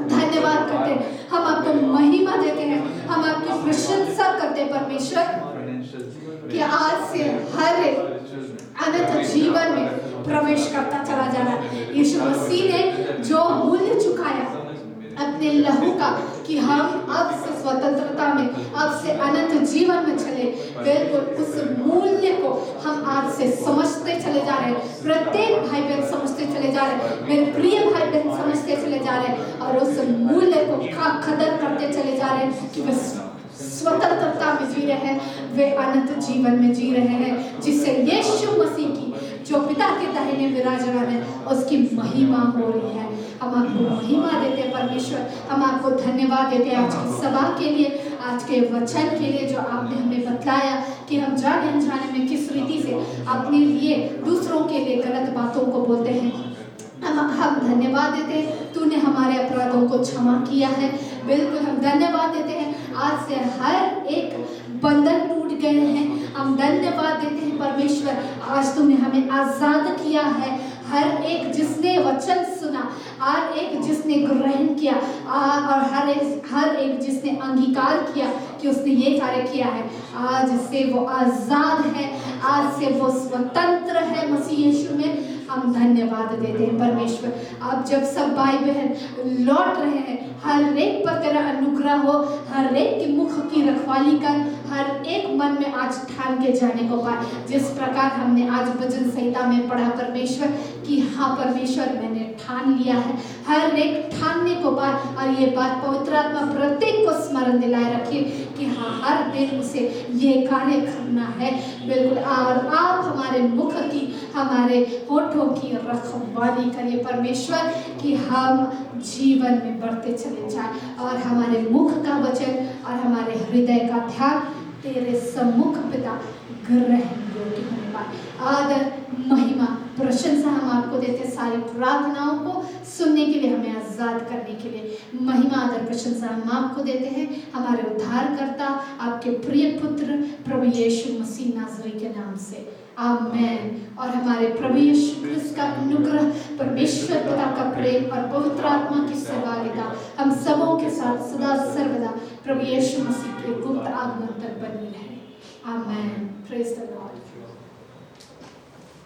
धन्यवाद करते हैं, हम आपको महिमा देते हैं, हम आपकी प्रशंसा करते हैं परमेश्वर, कि आज से हर एक अनंत जीवन में प्रवेश करता चला जा रहा है। यीशु मसीह ने जो मूल्य चुकाया अपने लहू का, कि हम अब से स्वतंत्रता में, अब से अनंत जीवन में चले, बिल्कुल उस मूल्य को हम आज से समझते चले जा रहे हैं। प्रत्येक भाई बहन समझते चले जा रहे हैं, मेरे प्रिय भाई बहन समझते चले जा रहे हैं और उस मूल्य को कदर करते चले जा रहे हैं कि वे स्वतंत्रता में जी रहे हैं, वे अनंत जीवन में जी रहे हैं, जिससे यीशु मसीह की जो पिता के दाहिने विराजमान है उसकी महिमा हो रही है। हम आपको महिमा देते हैं परमेश्वर, हम आपको धन्यवाद देते हैं आज की सभा के लिए, आज के वचन के लिए जो आपने हमें बतलाया कि हम जाने अनजाने में किस रीति से अपने लिए, दूसरों के लिए गलत बातों को बोलते हैं। हम धन्यवाद देते हैं, तूने हमारे अपराधों को क्षमा किया है। बिल्कुल हम धन्यवाद देते हैं, आज से हर एक बंधन टूट गए हैं। हम धन्यवाद देते हैं परमेश्वर, आज तूने हमें आजाद किया है। हर एक जिसने वचन सुना, हर एक जिसने ग्रहण किया और हर एक जिसने अंगीकार किया कि उसने ये कार्य किया है, आज से वो आजाद है, आज से वो स्वतंत्र है मसीह यीशु में। हम धन्यवाद देते हैं परमेश्वर। अब जब सब भाई बहन लौट रहे हैं, हर एक पर तेरा अनुग्रह हो, हर एक की मुख की रखवाली कर, हर एक मन में आज ठान के जाने को पाए, जिस प्रकार हमने आज भजन संहिता में पढ़ा परमेश्वर कि हाँ परमेश्वर मैंने ठान लिया है। हर एक ठानने को पाए और ये बात पवित्र आत्मा प्रत्येक को स्मरण दिलाए रखिए कि हाँ हर दिन उसे ये कार्य करना है। बिल्कुल, और आप हमारे मुख की, हमारे होठों की रखवाली करिए परमेश्वर, कि हम जीवन में बढ़ते चले जाए और हमारे मुख का वचन और हमारे हृदय का ध्यान तेरे सम्मुख पिता ग्रहण योग्य होने पाए। आदर, महिमा, प्रशंसा हम आपको देते, सारी प्रार्थनाओं को सुनने के लिए, हमें आजाद करने के लिए महिमा, आदर, प्रशंसा हम आपको देते हैं, हमारे उद्धारकर्ता आपके प्रिय पुत्र प्रभु यीशु मसीह नाज़री के नाम से, आमेन। और हमारे प्रभु यीशु क्रिस्त का अनुग्रह, परमेश्वर पिता का प्रेम और पवित्र आत्मा की सहभागिता हम सबों के साथ सदा सर्वदा प्रभु यीशु मसीह के गुप्त आगमन तक बनी रहे। आमेन। Praise the Lord.